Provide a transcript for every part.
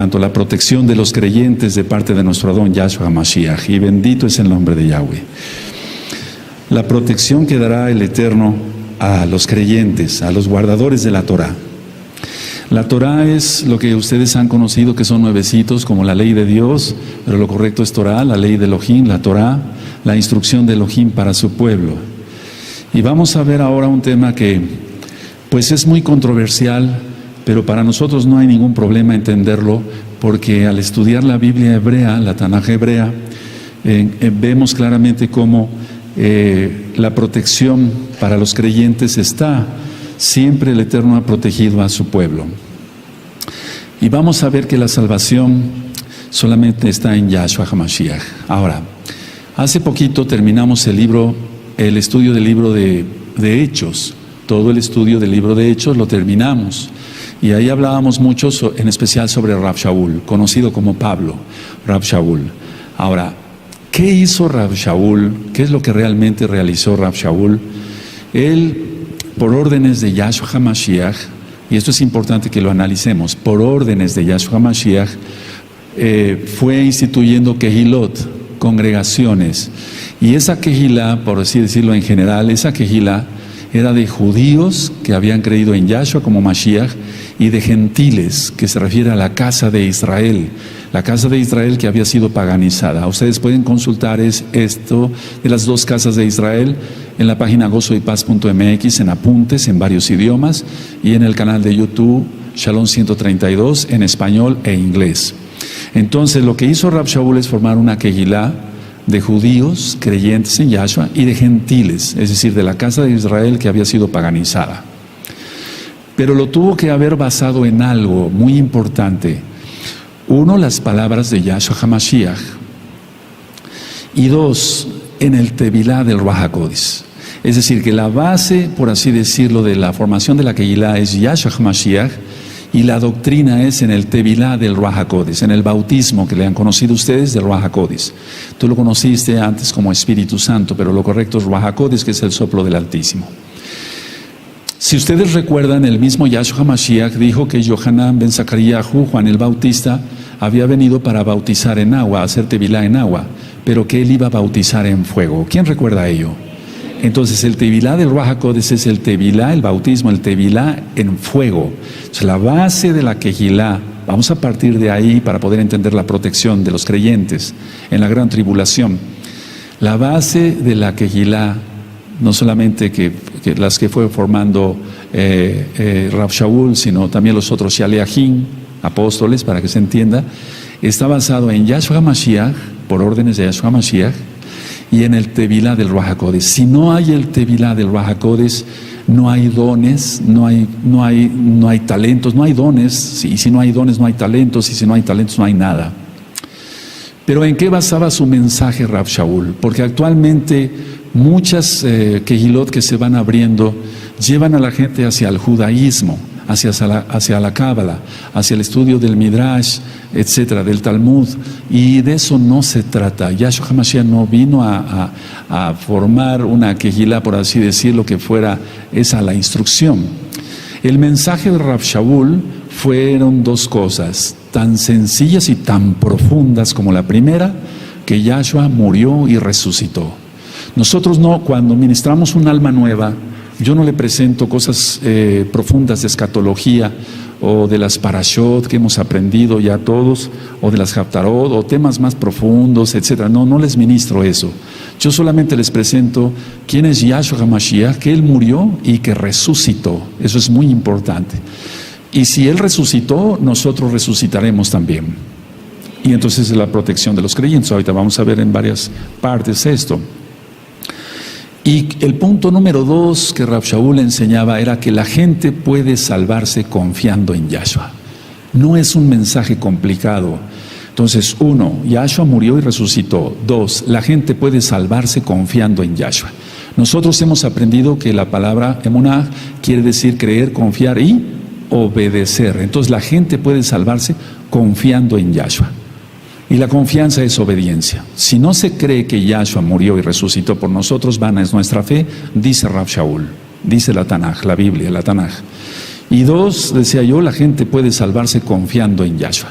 tanto la protección de los creyentes de parte de nuestro Adón Yahshua HaMashiach, y bendito es el nombre de Yahweh. La protección que dará el Eterno a los creyentes, a los guardadores de la Torah. La Torah es lo que ustedes han conocido, que son nuevecitos, como la ley de Dios, pero lo correcto es Torah, la ley de Elohim, la Torah, la instrucción de Elohim para su pueblo. Y vamos a ver ahora un tema que pues es muy controversial, pero para nosotros no hay ningún problema entenderlo, porque al estudiar la Biblia hebrea, la Tanaj hebrea, vemos claramente cómo la protección para los creyentes está. Siempre el Eterno ha protegido a su pueblo. Y vamos a ver que la salvación solamente está en Yahshua HaMashiach. Ahora, hace poquito terminamos el estudio del libro de Hechos. Todo el estudio del libro de Hechos lo terminamos. Y ahí hablábamos mucho, en especial sobre Rav Shaul, conocido como Pablo, Rav Shaul. Ahora, ¿qué hizo Rav Shaul? ¿Qué es lo que realmente realizó Rav Shaul? Él, por órdenes de Yahshua HaMashiach, y esto es importante que lo analicemos, por órdenes de Yahshua HaMashiach, fue instituyendo Kehilot, congregaciones. Y esa Kehilá, por así decirlo en general, esa Kehilá era de judíos que habían creído en Yahshua como Mashiach y de gentiles, que se refiere a la casa de Israel, la casa de Israel que había sido paganizada. Ustedes pueden consultar esto de las dos casas de Israel en la página gozoypaz.mx, en apuntes en varios idiomas, y en el canal de YouTube Shalom 132 en español e inglés. Entonces lo que hizo Rav Shaul es formar una Kehilá de judíos creyentes en Yahshua y de gentiles, es decir, de la casa de Israel que había sido paganizada. Pero lo tuvo que haber basado en algo muy importante. Uno, las palabras de Yahshua HaMashiach. Y dos, en el Tevilá del Ruach HaKodesh. Es decir, que la base, por así decirlo, de la formación de la Kehilá es Yahshua HaMashiach, y la doctrina es en el Tevilá del Ruach HaKodesh, en el bautismo que le han conocido ustedes del Ruach HaKodesh. Tú lo conociste antes como Espíritu Santo, pero lo correcto es Ruach HaKodesh, que es el soplo del Altísimo. Si ustedes recuerdan, el mismo Yahshua HaMashiach dijo que Yohanan ben Zacaríahu, Juan el Bautista, había venido para bautizar en agua, hacer Tevilá en agua, pero que él iba a bautizar en fuego. ¿Quién recuerda ello? Entonces el Tevilá del Ruach HaKodesh es el Tevilá, el bautismo, el Tevilá en fuego. Entonces la base de la Kehilá, vamos a partir de ahí para poder entender la protección de los creyentes en la gran tribulación. La base de la Kehilá, no solamente que las que fue formando Rav Shaul, sino también los otros Shaleachim, apóstoles, para que se entienda, está basado en Yahshua HaMashiach, por órdenes de Yahshua HaMashiach, y en el Tevilá del Ruach HaKodesh. Si no hay el Tevilá del Ruach HaKodesh, no hay dones, no hay talentos, no hay dones, y si no hay dones no hay talentos, y si no hay talentos no hay nada. Pero ¿en qué basaba su mensaje Rav Shaul? Porque actualmente muchas Kehilot que se van abriendo llevan a la gente hacia el judaísmo, hacia la Cábala, hacia el estudio del Midrash, etcétera, del Talmud, y de eso no se trata. Yahshua HaMashiach no vino a formar una Kehilá, por así decirlo, que fuera esa la instrucción. El mensaje de Rav Shaul fueron dos cosas, tan sencillas y tan profundas como la primera, que Yahshua murió y resucitó. Nosotros no, cuando ministramos un alma nueva, yo no le presento cosas profundas de escatología o de las parashot que hemos aprendido ya todos, o de las haftarot, o temas más profundos, etcétera. No les ministro eso. Yo solamente les presento quién es Yahshua HaMashiach, que Él murió y que resucitó. Eso es muy importante. Y si Él resucitó, nosotros resucitaremos también. Y entonces es la protección de los creyentes. Ahorita vamos a ver en varias partes esto. Y el punto número 2 que Rav Shaul enseñaba era que la gente puede salvarse confiando en Yahshua. No es un mensaje complicado. Entonces, 1, Yahshua murió y resucitó. 2, la gente puede salvarse confiando en Yahshua. Nosotros hemos aprendido que la palabra emunah quiere decir creer, confiar y obedecer. Entonces la gente puede salvarse confiando en Yahshua. Y la confianza es obediencia. Si no se cree que Yahshua murió y resucitó por nosotros, vana es nuestra fe, dice Rav Shaul, dice la Tanaj, la Biblia, la Tanaj. Y 2, decía yo, la gente puede salvarse confiando en Yahshua.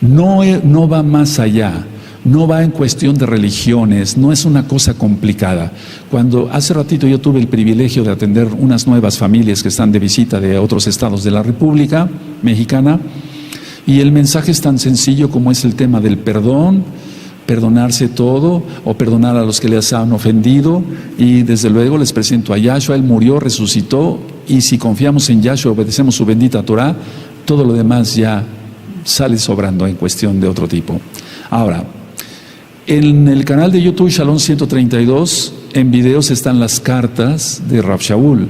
No va más allá, no va en cuestión de religiones, no es una cosa complicada. Cuando hace ratito yo tuve el privilegio de atender unas nuevas familias que están de visita de otros estados de la República Mexicana, y el mensaje es tan sencillo como es el tema del perdón, perdonarse todo o perdonar a los que les han ofendido, y desde luego les presento a Yahshua. Él murió, resucitó, y si confiamos en Yahshua, obedecemos su bendita Torah, todo lo demás ya sale sobrando en cuestión de otro tipo. Ahora, en el canal de YouTube Shalom 132, en videos están las cartas de Rav Shaul,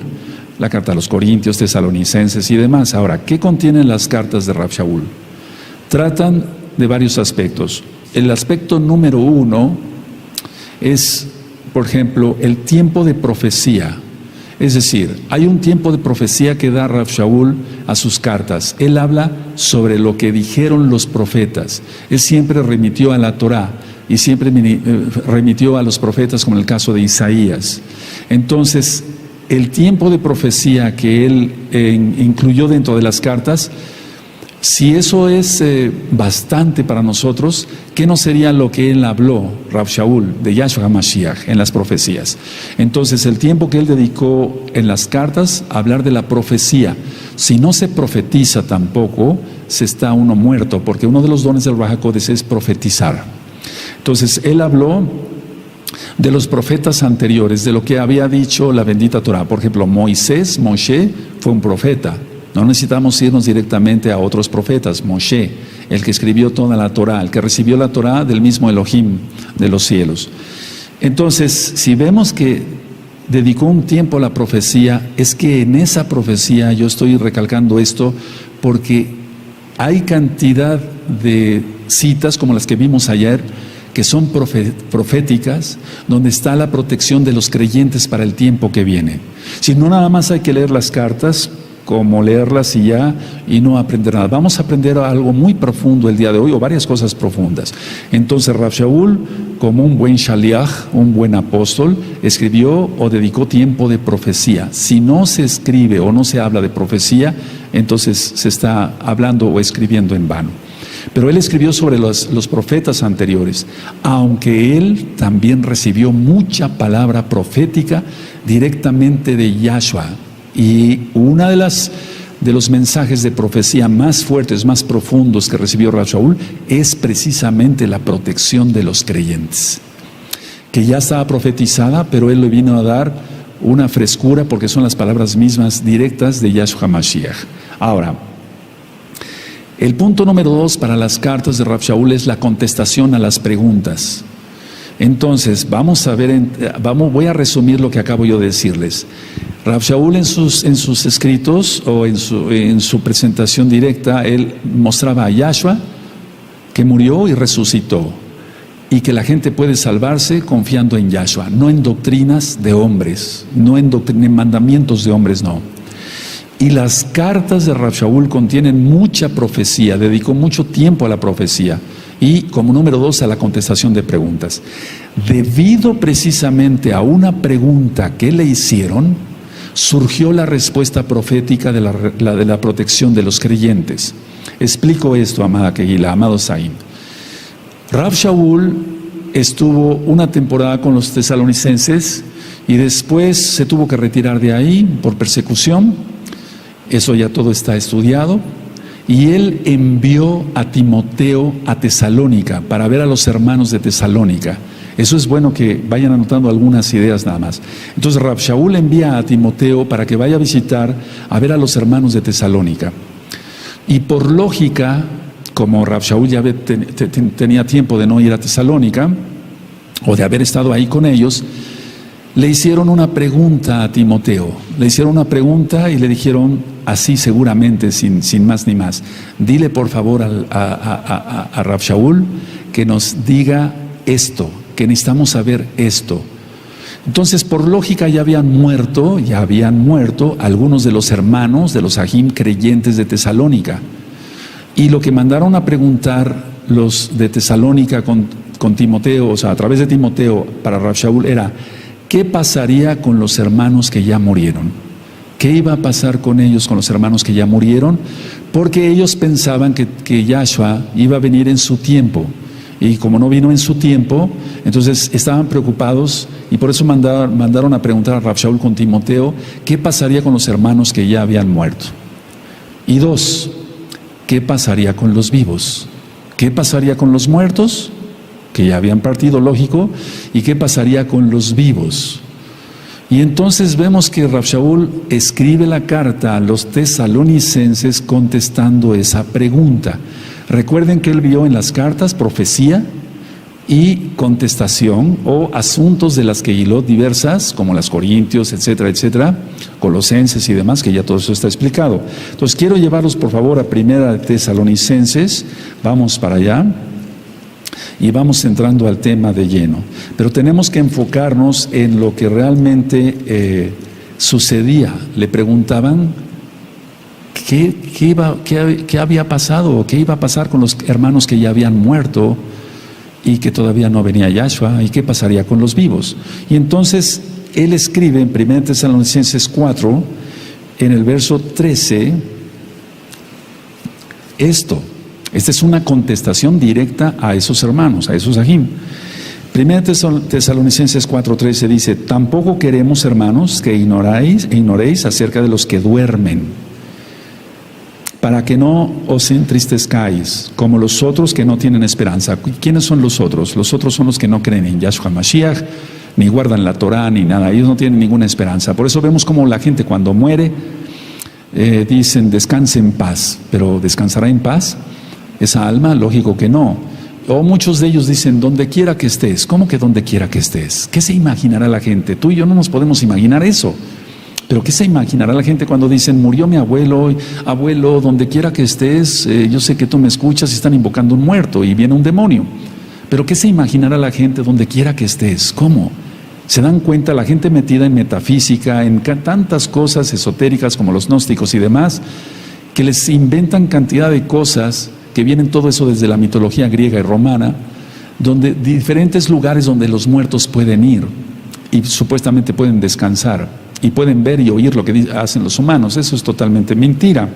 la carta a los Corintios, Tesalonicenses y demás. Ahora, ¿qué contienen las cartas de Rav Shaul? Tratan de varios aspectos. El aspecto número 1 es, por ejemplo, el tiempo de profecía. Es decir, hay un tiempo de profecía que da Rav Shaul a sus cartas. Él habla sobre lo que dijeron los profetas. Él siempre remitió a la Torá y siempre remitió a los profetas, como en el caso de Isaías. Entonces, el tiempo de profecía que él incluyó dentro de las cartas, si eso es bastante para nosotros, ¿qué no sería lo que él habló, Rav Shaul, de Yahshua HaMashiach en las profecías? Entonces, el tiempo que él dedicó en las cartas a hablar de la profecía. Si no se profetiza tampoco, se está uno muerto, porque uno de los dones del Ruach HaKodesh es profetizar. Entonces, él habló de los profetas anteriores, de lo que había dicho la bendita Torah. Por ejemplo, Moshe fue un profeta. No necesitamos irnos directamente a otros profetas. Moshe, el que escribió toda la Torah, el que recibió la Torah del mismo Elohim de los cielos. Entonces, si vemos que dedicó un tiempo a la profecía, es que en esa profecía, yo estoy recalcando esto porque hay cantidad de citas como las que vimos ayer, que son proféticas, donde está la protección de los creyentes para el tiempo que viene. Si no, nada más hay que leer las cartas, como leerlas y ya, y no aprender nada. Vamos a aprender algo muy profundo el día de hoy, o varias cosas profundas. Entonces, Rav Shaul, como un buen shaliach, un buen apóstol, escribió o dedicó tiempo de profecía. Si no se escribe o no se habla de profecía, entonces se está hablando o escribiendo en vano. Pero él escribió sobre los profetas anteriores, aunque él también recibió mucha palabra profética directamente de Yahshua. Y una de los mensajes de profecía más fuertes, más profundos que recibió Rav Shaul es precisamente la protección de los creyentes, que ya estaba profetizada, pero él le vino a dar una frescura porque son las palabras mismas directas de Yahshua HaMashiach. Ahora, el punto número 2 para las cartas de Rav Shaul es la contestación a las preguntas. Entonces, vamos a ver, voy a resumir lo que acabo yo de decirles. Rav Shaul en sus escritos o en su presentación directa, él mostraba a Yahshua que murió y resucitó, y que la gente puede salvarse confiando en Yahshua, no en doctrinas de hombres, no en mandamientos de hombres, no. Y las cartas de Rav Shaul contienen mucha profecía, dedicó mucho tiempo a la profecía. Y como número 2, a la contestación de preguntas. Debido precisamente a una pregunta que le hicieron, surgió la respuesta profética de la protección de los creyentes. Explico esto, amada Kehila, amado Saim. Rav Shaul estuvo una temporada con los tesalonicenses y después se tuvo que retirar de ahí por persecución. Eso ya todo está estudiado. Y él envió a Timoteo a Tesalónica para ver a los hermanos de Tesalónica. Eso es bueno que vayan anotando algunas ideas nada más. Entonces Rav Shaul envía a Timoteo para que vaya a visitar, a ver a los hermanos de Tesalónica. Y por lógica, como Rav Shaul ya tenía tiempo de no ir a Tesalónica, o de haber estado ahí con ellos, le hicieron una pregunta a Timoteo. Le hicieron una pregunta y le dijeron así seguramente, sin más ni más: dile por favor a Rav Shaul que nos diga esto, que necesitamos saber esto. Entonces, por lógica, ya habían muerto algunos de los hermanos de los Ajim creyentes de Tesalónica. Y lo que mandaron a preguntar los de Tesalónica con Timoteo, o sea, a través de Timoteo para Rav Shaul, era: ¿qué pasaría con los hermanos que ya murieron? ¿Qué iba a pasar con ellos, con los hermanos que ya murieron? porque ellos pensaban que Yahshua iba a venir en su tiempo. Y como no vino en su tiempo, entonces estaban preocupados y por eso mandaron a preguntar a Rav Shaul con Timoteo qué pasaría con los hermanos que ya habían muerto. Y dos, ¿qué pasaría con los vivos? ¿Qué pasaría con los muertos, que ya habían partido, lógico? ¿Y qué pasaría con los vivos? Y entonces vemos que Rav Shaul escribe la carta a los tesalonicenses contestando esa pregunta. Recuerden que él vio en las cartas profecía y contestación o asuntos de las que hiló diversas, como las Corintios, etcétera, etcétera, Colosenses y demás, que ya todo eso está explicado. Entonces quiero llevarlos por favor a Primera de Tesalonicenses, vamos para allá y vamos entrando al tema de lleno. Pero tenemos que enfocarnos en lo que realmente sucedía. Le preguntaban ¿Qué había pasado o qué iba a pasar con los hermanos que ya habían muerto y que todavía no venía Yahshua, y qué pasaría con los vivos? Y entonces él escribe en 1 Tesalonicenses 4, en el verso 13, esto. Esta es una contestación directa a esos hermanos, a esos ajim. 1 Tesalonicenses 4:13 dice: tampoco queremos, hermanos, que ignoréis acerca de los que duermen, para que no os entristezcáis, como los otros que no tienen esperanza. ¿Quiénes son los otros? Los otros son los que no creen en Yahshua Mashiach, ni guardan la Torah, ni nada. Ellos no tienen ninguna esperanza. Por eso vemos como la gente cuando muere, dicen, descanse en paz. ¿Pero descansará en paz esa alma? Lógico que no. O muchos de ellos dicen, donde quiera que estés. ¿Cómo que donde quiera que estés? ¿Qué se imaginará la gente? Tú y yo no nos podemos imaginar eso. Pero ¿qué se imaginará la gente cuando dicen, murió mi abuelo, abuelo, donde quiera que estés, yo sé que tú me escuchas y están invocando un muerto y viene un demonio? Pero ¿qué se imaginará la gente donde quiera que estés? ¿Cómo? ¿Se dan cuenta la gente metida en metafísica, en tantas cosas esotéricas como los gnósticos y demás, que les inventan cantidad de cosas que vienen todo eso desde la mitología griega y romana, donde diferentes lugares donde los muertos pueden ir y supuestamente pueden descansar? Y pueden ver y oír lo que hacen los humanos. Eso es totalmente mentira.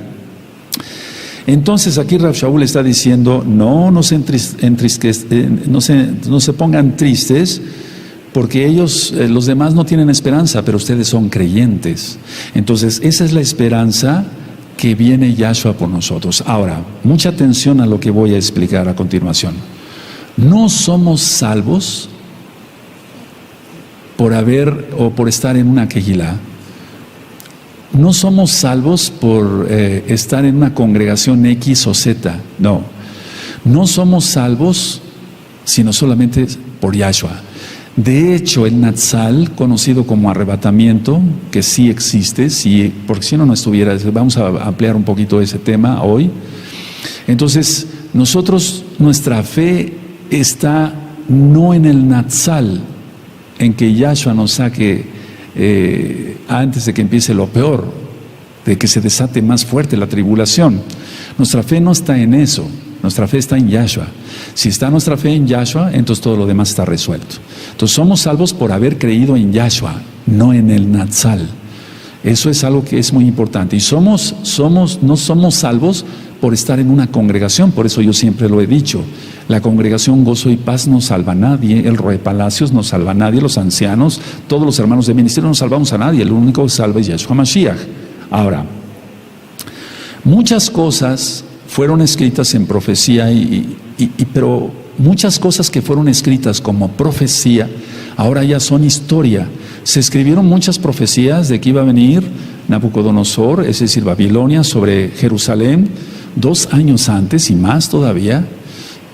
Entonces aquí Rav Shaul está diciendo, no se pongan tristes, porque ellos, los demás no tienen esperanza, pero ustedes son creyentes. Entonces esa es la esperanza que viene Yahshua por nosotros. Ahora, mucha atención a lo que voy a explicar a continuación. No somos salvos por estar en una quejilá. No somos salvos por estar en una congregación X o Z. No somos salvos sino solamente por Yahshua. De hecho, el Natsal, conocido como arrebatamiento, que sí existe, sí, porque si no estuviera, vamos a ampliar un poquito ese tema hoy. Entonces, nuestra fe está no en el Natsal, en que Yahshua nos saque antes de que empiece lo peor, de que se desate más fuerte la tribulación. Nuestra fe no está en eso, nuestra fe está en Yahshua. Si está nuestra fe en Yahshua, entonces todo lo demás está resuelto. Entonces somos salvos por haber creído en Yahshua, no en el Natsal. Eso es algo que es muy importante. Y no somos salvos por estar en una congregación. Por eso yo siempre lo he dicho, la congregación Gozo y Paz no salva a nadie, el Roe Palacios no salva a nadie, los ancianos, todos los hermanos de ministerio no salvamos a nadie, el único que salva es Yahshua Mashiach. Ahora, muchas cosas fueron escritas en profecía, pero muchas cosas que fueron escritas como profecía, ahora ya son historia. Se escribieron muchas profecías de que iba a venir Nabucodonosor, es decir, Babilonia, sobre Jerusalén, 2 años antes y más todavía,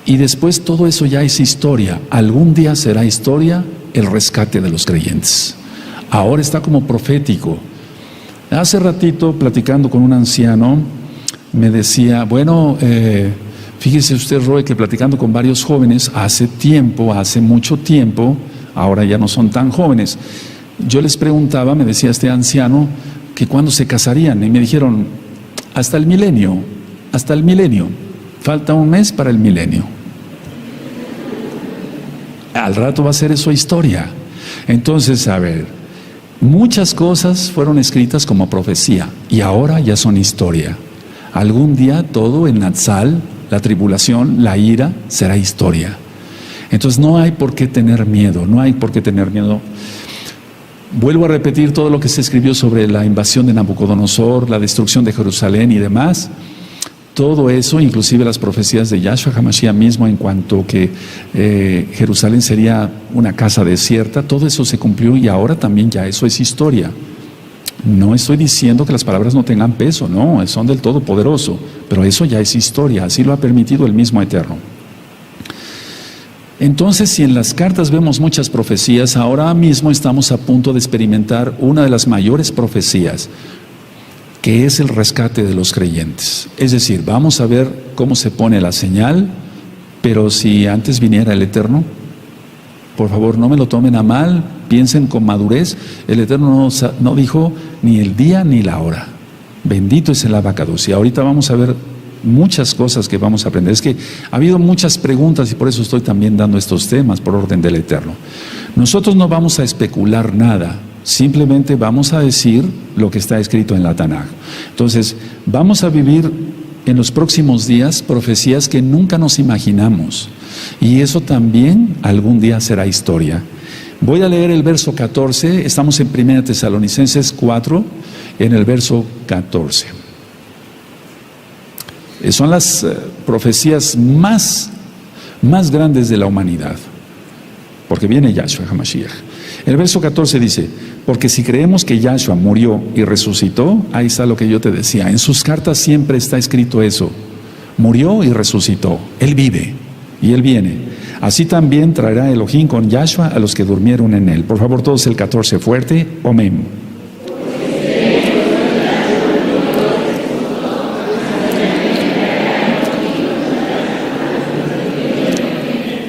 y después todo eso ya es historia. Algún día será historia el rescate de los creyentes. Ahora está como profético. Hace ratito, platicando con un anciano, me decía, bueno, fíjese usted, Roy, que platicando con varios jóvenes, hace mucho tiempo, ahora ya no son tan jóvenes, yo les preguntaba, me decía este anciano, que cuándo se casarían, y me dijeron, hasta el milenio, falta un mes para el milenio. Al rato va a ser eso historia. Entonces, a ver, muchas cosas fueron escritas como profecía y ahora ya son historia. Algún día todo el Natsal, la tribulación, la ira, será historia. Entonces no hay por qué tener miedo, no hay por qué tener miedo. Vuelvo a repetir todo lo que se escribió sobre la invasión de Nabucodonosor, la destrucción de Jerusalén y demás. Todo eso, inclusive las profecías de Yahshua HaMashiach mismo en cuanto que Jerusalén sería una casa desierta, todo eso se cumplió y ahora también ya eso es historia. No estoy diciendo que las palabras no tengan peso, no, son del Todopoderoso, pero eso ya es historia, así lo ha permitido el mismo Eterno. Entonces, si en las cartas vemos muchas profecías, ahora mismo estamos a punto de experimentar una de las mayores profecías, que es el rescate de los creyentes. Es decir, vamos a ver cómo se pone la señal, pero si antes viniera el Eterno, por favor no me lo tomen a mal, piensen con madurez. El Eterno no dijo ni el día ni la hora. Bendito es el Abacados. Y ahorita vamos a ver muchas cosas que vamos a aprender. Es que ha habido muchas preguntas y por eso estoy también dando estos temas por orden del Eterno. Nosotros no vamos a especular nada. Simplemente vamos a decir lo que está escrito en la Tanaj. Entonces, vamos a vivir en los próximos días profecías que nunca nos imaginamos. Y eso también algún día será historia. Voy a leer el verso 14. Estamos en 1 Tesalonicenses 4, en el verso 14. Son las profecías más grandes de la humanidad. Porque viene Yahshua HaMashiach. El verso 14 dice: porque si creemos que Yahshua murió y resucitó, ahí está lo que yo te decía, en sus cartas siempre está escrito eso, murió y resucitó, Él vive y Él viene. Así también traerá Elohim con Yahshua a los que durmieron en Él. Por favor, todos el 14 fuerte, amén.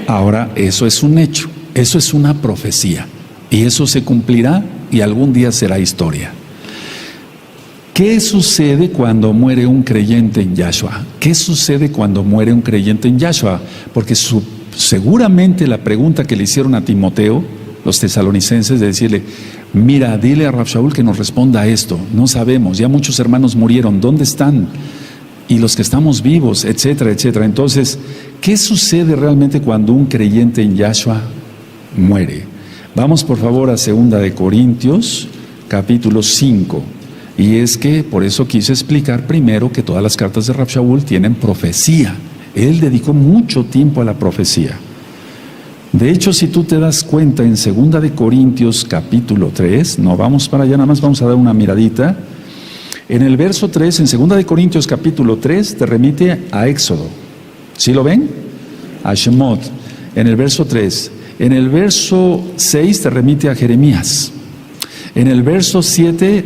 Ahora, eso es un hecho, eso es una profecía. Y eso se cumplirá y algún día será historia. ¿Qué sucede cuando muere un creyente en Yahshua? ¿Qué sucede cuando muere un creyente en Yahshua? Porque seguramente la pregunta que le hicieron a Timoteo, los tesalonicenses, de decirle: mira, dile a Rav Shaul que nos responda a esto. No sabemos, ya muchos hermanos murieron, ¿dónde están? Y los que estamos vivos, etcétera, etcétera. Entonces, ¿qué sucede realmente cuando un creyente en Yahshua muere? Vamos por favor a 2 de Corintios, capítulo 5. Y es que por eso quise explicar primero que todas las cartas de Rav Shaul tienen profecía. Él dedicó mucho tiempo a la profecía. De hecho, si tú te das cuenta, en 2 de Corintios, capítulo 3, no vamos para allá, nada más vamos a dar una miradita. En el verso 3, en 2 de Corintios, capítulo 3, te remite a Éxodo. ¿Sí lo ven? A Shemot, en el verso 3. En el verso 6 te remite a Jeremías. En el verso 7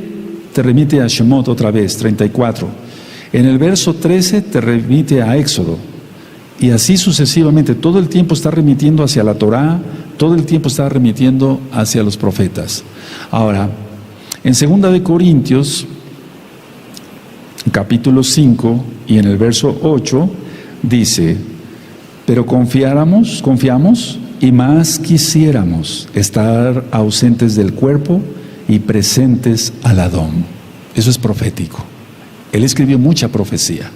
te remite a Shemot otra vez, 34. En el verso 13 te remite a Éxodo. Y así sucesivamente. Todo el tiempo está remitiendo hacia la Torá, todo el tiempo está remitiendo hacia los profetas. Ahora, en 2 de Corintios, capítulo 5 y en el verso 8, dice: pero confiamos y más quisiéramos estar ausentes del cuerpo y presentes al Adón. Eso es profético. Él escribió mucha profecía.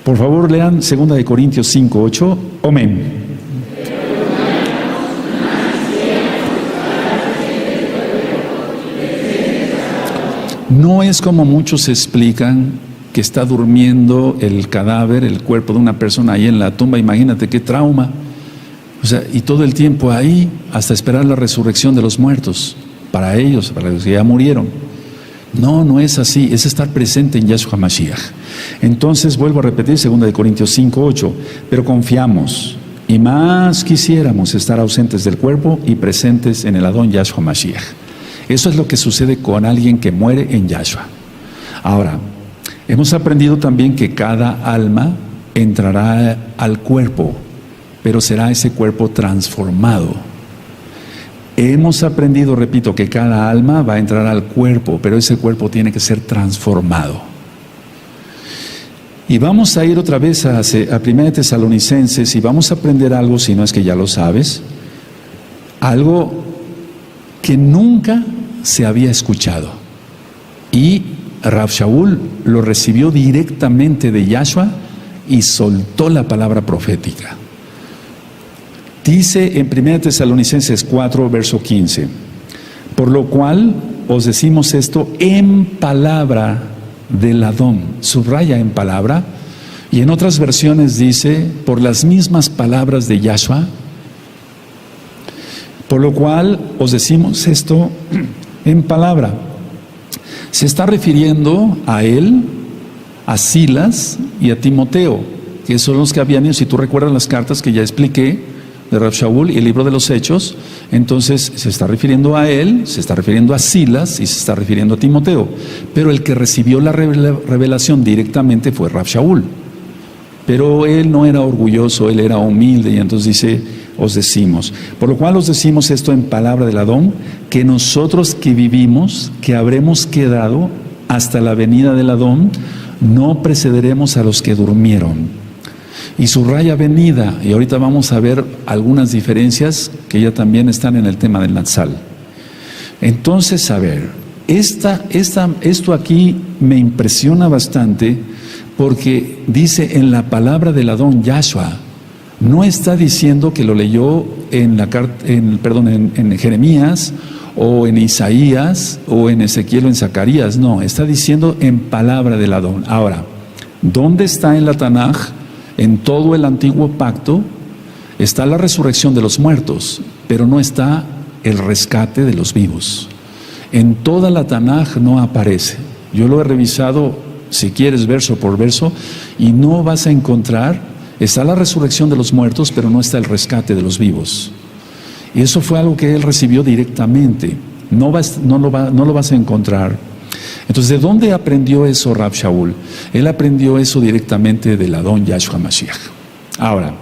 Por favor, lean 2 de Corintios 5, 8. Amén. No es como muchos explican, que está durmiendo el cadáver, el cuerpo de una persona ahí en la tumba. Imagínate qué trauma. O sea, y todo el tiempo ahí hasta esperar la resurrección de los muertos, para ellos, para los que ya murieron. No, no es así, es estar presente en Yahshua HaMashiach. Entonces, vuelvo a repetir 2 de Corintios 5, 8, pero confiamos y más quisiéramos estar ausentes del cuerpo y presentes en el Adón Yahshua HaMashiach. Eso es lo que sucede con alguien que muere en Yahshua. Ahora, hemos aprendido también que cada alma entrará al cuerpo, pero será ese cuerpo transformado. Hemos aprendido, repito, que cada alma va a entrar al cuerpo, pero ese cuerpo tiene que ser transformado. Y vamos a ir otra vez a 1 Tesalonicenses y vamos a aprender algo, si no es que ya lo sabes, algo que nunca se había escuchado. Y Rav Shaul lo recibió directamente de Yahshua y soltó la palabra profética. Dice en 1 Tesalonicenses 4, verso 15, por lo cual os decimos esto en palabra del Adón. Subraya en palabra, y en otras versiones dice por las mismas palabras de Yahshua. Por lo cual os decimos esto en palabra. Se está refiriendo a él, a Silas y a Timoteo, que son los que habían ido. Si tú recuerdas las cartas que ya expliqué de Rav Shaul y el libro de los Hechos, entonces se está refiriendo a él, se está refiriendo a Silas y se está refiriendo a Timoteo. Pero el que recibió la revelación directamente fue Rav Shaul. Pero él no era orgulloso, él era humilde, y entonces dice, os decimos. Por lo cual os decimos esto en palabra del Adón, que nosotros que vivimos, que habremos quedado hasta la venida del Adón, no precederemos a los que durmieron. Y subraya venida, y ahorita vamos a ver algunas diferencias que ya también están en el tema del Natsal. Entonces, a ver, esto aquí me impresiona bastante, porque dice en la palabra del Adón Yahshua. No está diciendo que lo leyó en Jeremías o en Isaías o en Ezequiel o en Zacarías. No, está diciendo en palabra del Adón. Ahora, ¿dónde está en la Tanaj? En todo el antiguo pacto está la resurrección de los muertos, pero no está el rescate de los vivos. En toda la Tanaj no aparece. Yo lo he revisado, si quieres, verso por verso, y no vas a encontrar. Está la resurrección de los muertos, pero no está el rescate de los vivos. Y eso fue algo que él recibió directamente. No lo vas a encontrar. Entonces, ¿de dónde aprendió eso Rav Shaul? Él aprendió eso directamente del Adón Yahshua Mashiach. Ahora,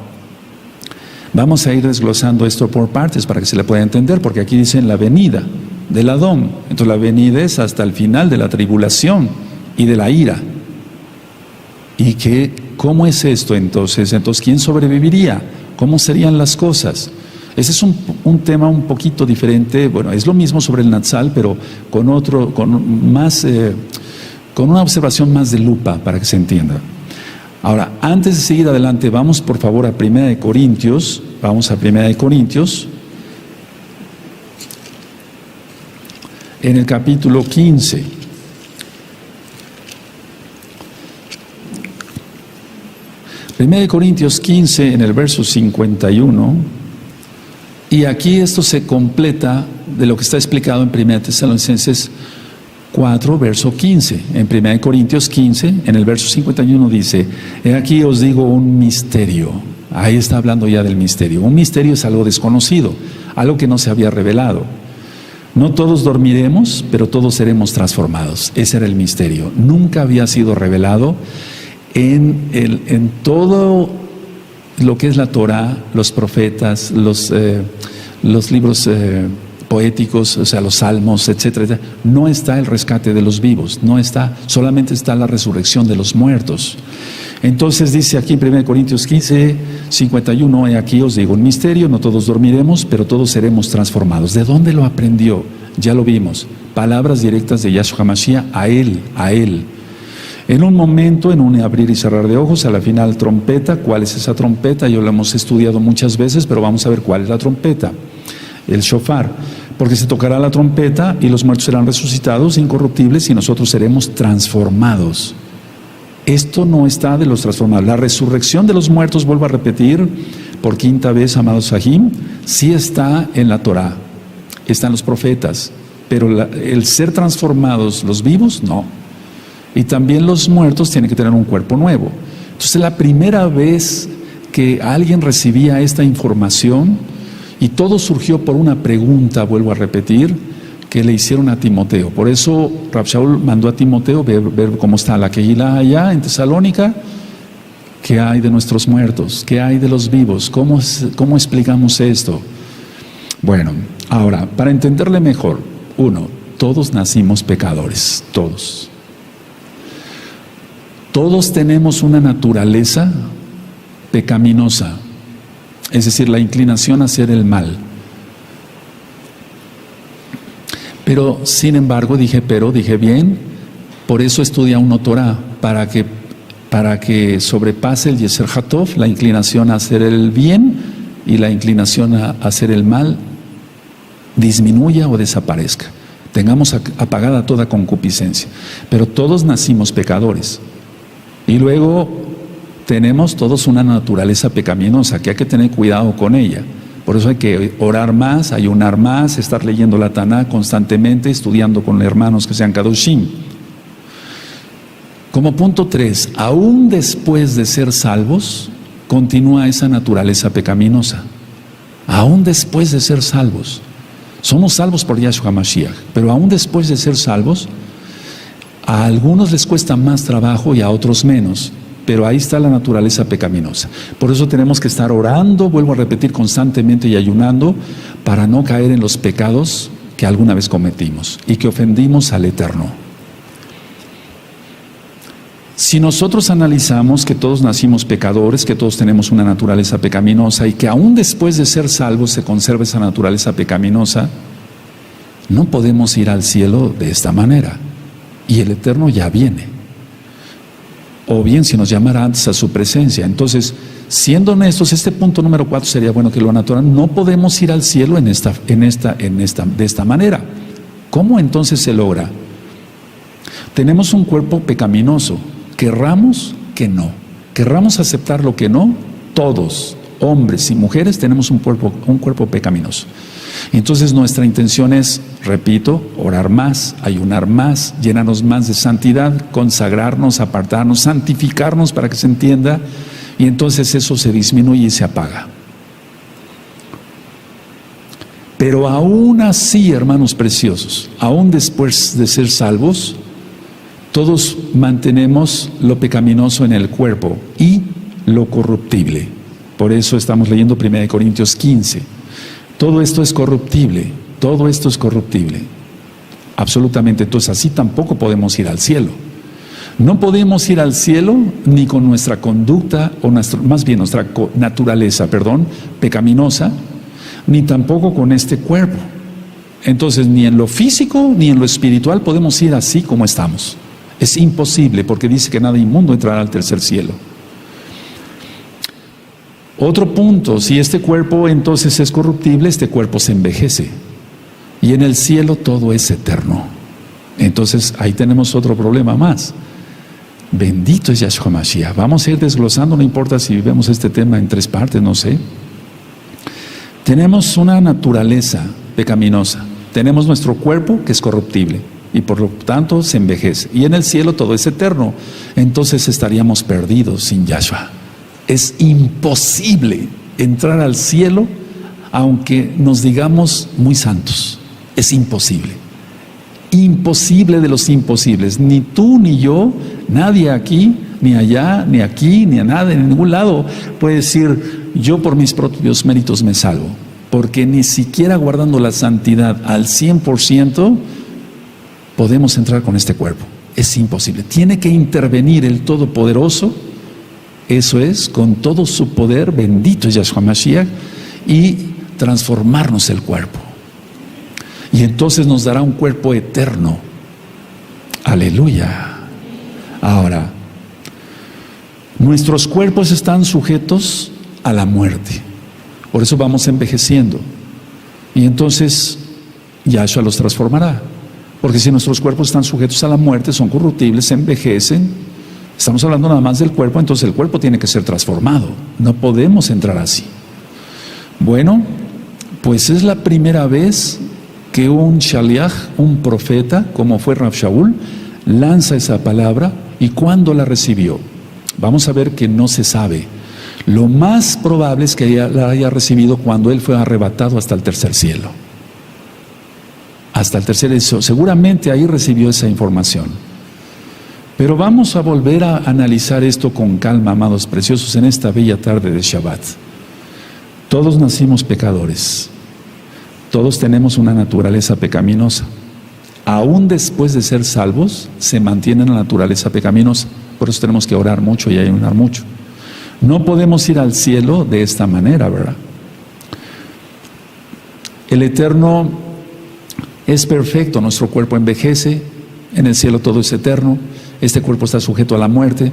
vamos a ir desglosando esto por partes para que se le pueda entender, porque aquí dicen la venida del Adón. Entonces, la venida es hasta el final de la tribulación y de la ira. ¿Y cómo es esto entonces? Entonces, ¿quién sobreviviría? ¿Cómo serían las cosas? Ese es un tema un poquito diferente. Bueno, es lo mismo sobre el Natsal, pero con una observación más de lupa para que se entienda. Ahora, antes de seguir adelante, vamos por favor a 1 Corintios. Vamos a 1 Corintios. En el capítulo 15. 1 Corintios 15 en el verso 51, y aquí esto se completa de lo que está explicado en 1 Tesalonicenses 4, verso 15. En 1 Corintios 15, en el verso 51 dice, he aquí os digo un misterio. Ahí está hablando ya del misterio. Un misterio es algo desconocido, algo que no se había revelado. No todos dormiremos, pero todos seremos transformados. Ese era el misterio. Nunca había sido revelado en todo lo que es la Torah, los profetas, los libros poéticos, o sea, los salmos, etcétera. No está el rescate de los vivos, no está, solamente está la resurrección de los muertos. Entonces dice aquí en 1 Corintios 15, 51, he aquí os digo un misterio, no todos dormiremos, pero todos seremos transformados. ¿De dónde lo aprendió? Ya lo vimos, palabras directas de Yahshua Mashiach a él. En un momento, en un abrir y cerrar de ojos, a la final trompeta. ¿Cuál es esa trompeta? Yo la hemos estudiado muchas veces, pero vamos a ver cuál es la trompeta. El shofar. Porque se tocará la trompeta y los muertos serán resucitados, incorruptibles, y nosotros seremos transformados. Esto no está de los transformados. La resurrección de los muertos, vuelvo a repetir, por quinta vez, amados Sahim, sí está en la Torah, están los profetas, pero el ser transformados, los vivos, no. Y también los muertos tienen que tener un cuerpo nuevo. Entonces, la primera vez que alguien recibía esta información, y todo surgió por una pregunta, vuelvo a repetir, que le hicieron a Timoteo. Por eso Rav Shaul mandó a Timoteo ver cómo está la Kehilá allá en Tesalónica. ¿Qué hay de nuestros muertos? ¿Qué hay de los vivos? ¿Cómo explicamos esto? Bueno, ahora, para entenderle mejor, todos nacimos pecadores, todos. Todos tenemos una naturaleza pecaminosa, es decir, la inclinación a hacer el mal. Pero, sin embargo, dije bien, Por eso estudia uno Torah, para que sobrepase el Yeser Hatov, la inclinación a hacer el bien, y la inclinación a hacer el mal disminuya o desaparezca. Tengamos apagada toda concupiscencia. Pero todos nacimos pecadores. Y luego tenemos todos una naturaleza pecaminosa que hay que tener cuidado con ella. Por eso hay que orar más, ayunar más, estar leyendo la Taná constantemente, estudiando con hermanos que sean Kadoshim. Como punto 3, aún después de ser salvos, continúa esa naturaleza pecaminosa. Aún después de ser salvos. Somos salvos por Yahshua Mashiach, pero aún después de ser salvos, a algunos les cuesta más trabajo y a otros menos, pero ahí está la naturaleza pecaminosa. Por eso tenemos que estar orando, vuelvo a repetir, constantemente y ayunando, para no caer en los pecados que alguna vez cometimos y que ofendimos al Eterno. Si nosotros analizamos que todos nacimos pecadores, que todos tenemos una naturaleza pecaminosa y que aún después de ser salvos se conserva esa naturaleza pecaminosa, no podemos ir al cielo de esta manera. Y el Eterno ya viene. O bien si nos llamara antes a su presencia. Entonces, siendo honestos, este punto número 4 sería bueno que lo natural. No podemos ir al cielo de esta manera. ¿Cómo entonces se logra? Tenemos un cuerpo pecaminoso. Querramos que no. Querramos aceptar lo que no, todos, hombres y mujeres, tenemos un cuerpo pecaminoso. Entonces nuestra intención es, repito, orar más, ayunar más, llenarnos más de santidad, consagrarnos, apartarnos, santificarnos para que se entienda, y entonces eso se disminuye y se apaga. Pero aún así, hermanos preciosos, aún después de ser salvos, todos mantenemos lo pecaminoso en el cuerpo y lo corruptible. Por eso estamos leyendo 1 Corintios 15. Todo esto es corruptible, todo esto es corruptible. Absolutamente. Entonces así tampoco podemos ir al cielo. No podemos ir al cielo ni con nuestra conducta, o nuestra naturaleza, pecaminosa, ni tampoco con este cuerpo. Entonces ni en lo físico ni en lo espiritual podemos ir así como estamos. Es imposible, porque dice que nada inmundo entrará al tercer cielo. Otro punto, si este cuerpo entonces es corruptible, este cuerpo se envejece. Y en el cielo todo es eterno. Entonces ahí tenemos otro problema más. Bendito es Yahshua Mashiach. Vamos a ir desglosando, no importa si vemos este tema en 3 partes, no sé. Tenemos una naturaleza pecaminosa. Tenemos nuestro cuerpo que es corruptible y por lo tanto se envejece. Y en el cielo todo es eterno. Entonces estaríamos perdidos sin Yahshua. Es imposible entrar al cielo aunque nos digamos muy santos. Es imposible. Imposible de los imposibles. Ni tú ni yo, nadie aquí, ni allá, ni aquí, ni a nada, en ningún lado puede decir, yo por mis propios méritos me salvo. Porque ni siquiera guardando la santidad al 100% podemos entrar con este cuerpo. Es imposible. Tiene que intervenir el Todopoderoso, eso es, con todo su poder, bendito es Yahshua Mashiach, y transformarnos el cuerpo. Y entonces nos dará un cuerpo eterno. Aleluya. Ahora, nuestros cuerpos están sujetos a la muerte. Por eso vamos envejeciendo. Y entonces Yahshua los transformará. Porque si nuestros cuerpos están sujetos a la muerte, son corruptibles, se envejecen. Estamos hablando nada más del cuerpo, entonces el cuerpo tiene que ser transformado. No podemos entrar así. Bueno, pues es la primera vez que un shaliach, un profeta, como fue Rav Shaul, lanza esa palabra. ¿Y cuándo la recibió? Vamos a ver que no se sabe. Lo más probable es que la haya recibido cuando él fue arrebatado hasta el tercer cielo. Hasta el tercer cielo. Seguramente ahí recibió esa información. Pero vamos a volver a analizar esto con calma, amados preciosos, en esta bella tarde de Shabbat. Todos nacimos pecadores. Todos tenemos una naturaleza pecaminosa. Aún después de ser salvos, se mantiene la naturaleza pecaminosa. Por eso tenemos que orar mucho y ayunar mucho. No podemos ir al cielo de esta manera, ¿verdad? El Eterno es perfecto, nuestro cuerpo envejece, En el cielo todo es eterno, este cuerpo está sujeto a la muerte,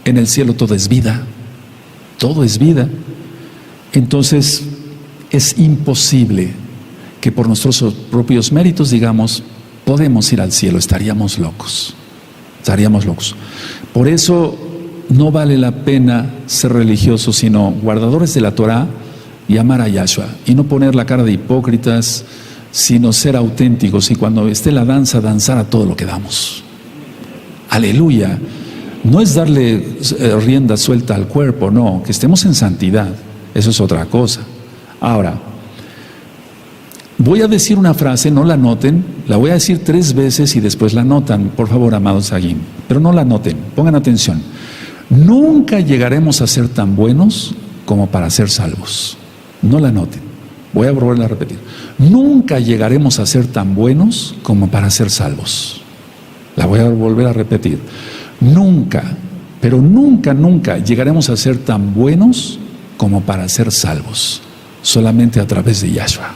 en el cielo todo es vida, todo es vida. Entonces es imposible que por nuestros propios méritos digamos, podemos ir al cielo, estaríamos locos. Por eso no vale la pena ser religiosos, sino guardadores de la Torah y amar a Yahshua, y no poner la cara de hipócritas, sino ser auténticos, y cuando esté la danza, danzar a todo lo que damos. Aleluya. No es darle rienda suelta al cuerpo, no, que estemos en santidad, eso es otra cosa. Ahora, voy a decir una frase, no la noten, la voy a decir 3 veces y después la notan, por favor, amados Saguín, pero no la noten, pongan atención. Nunca llegaremos a ser tan buenos como para ser salvos. No la noten, voy a volver a repetir. Nunca llegaremos a ser tan buenos como para ser salvos. La voy a volver a repetir. Nunca, pero nunca llegaremos a ser tan buenos como para ser salvos. Solamente a través de Yahshua.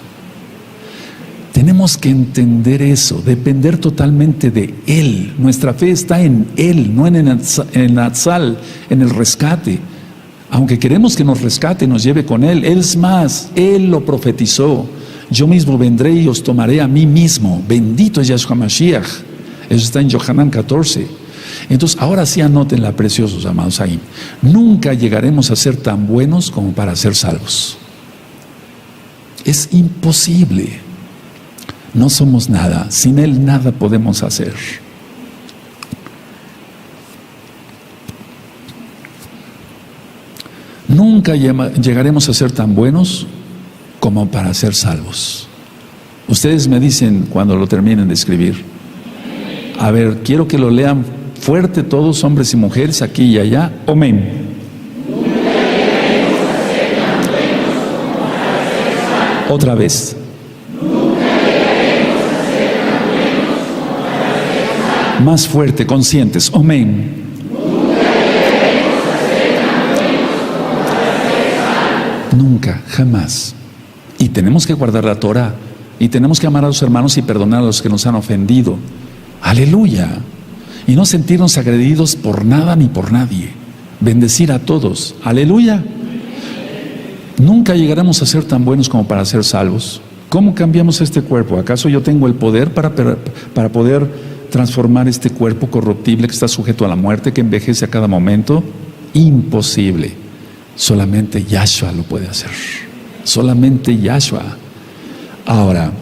Tenemos que entender eso, depender totalmente de Él. Nuestra fe está en Él, no en el Atzal, en el rescate. Aunque queremos que nos rescate, nos lleve con Él. Él es más, Él lo profetizó. Yo mismo vendré y os tomaré a mí mismo. Bendito es Yahshua Mashiach. Eso está en Yohanan 14. Entonces, ahora sí anótenla, preciosos amados ahí. Nunca llegaremos a ser tan buenos como para ser salvos. Es imposible. No somos nada. Sin Él nada podemos hacer. Nunca llegaremos a ser tan buenos como para ser salvos. Ustedes me dicen cuando lo terminen de escribir. A ver, quiero que lo lean fuerte todos, hombres y mujeres, aquí y allá. Amén. Otra vez. Más fuerte, conscientes. Amén. Nunca, jamás. Y tenemos que guardar la Torah. Y tenemos que amar a los hermanos y perdonar a los que nos han ofendido. Aleluya. Y no sentirnos agredidos por nada ni por nadie. Bendecir a todos. Aleluya. Nunca llegaremos a ser tan buenos como para ser salvos. ¿Cómo cambiamos este cuerpo? ¿Acaso yo tengo el poder para poder transformar este cuerpo corruptible que está sujeto a la muerte, que envejece a cada momento? Imposible. Solamente Yahshua lo puede hacer. Solamente Yahshua. Ahora,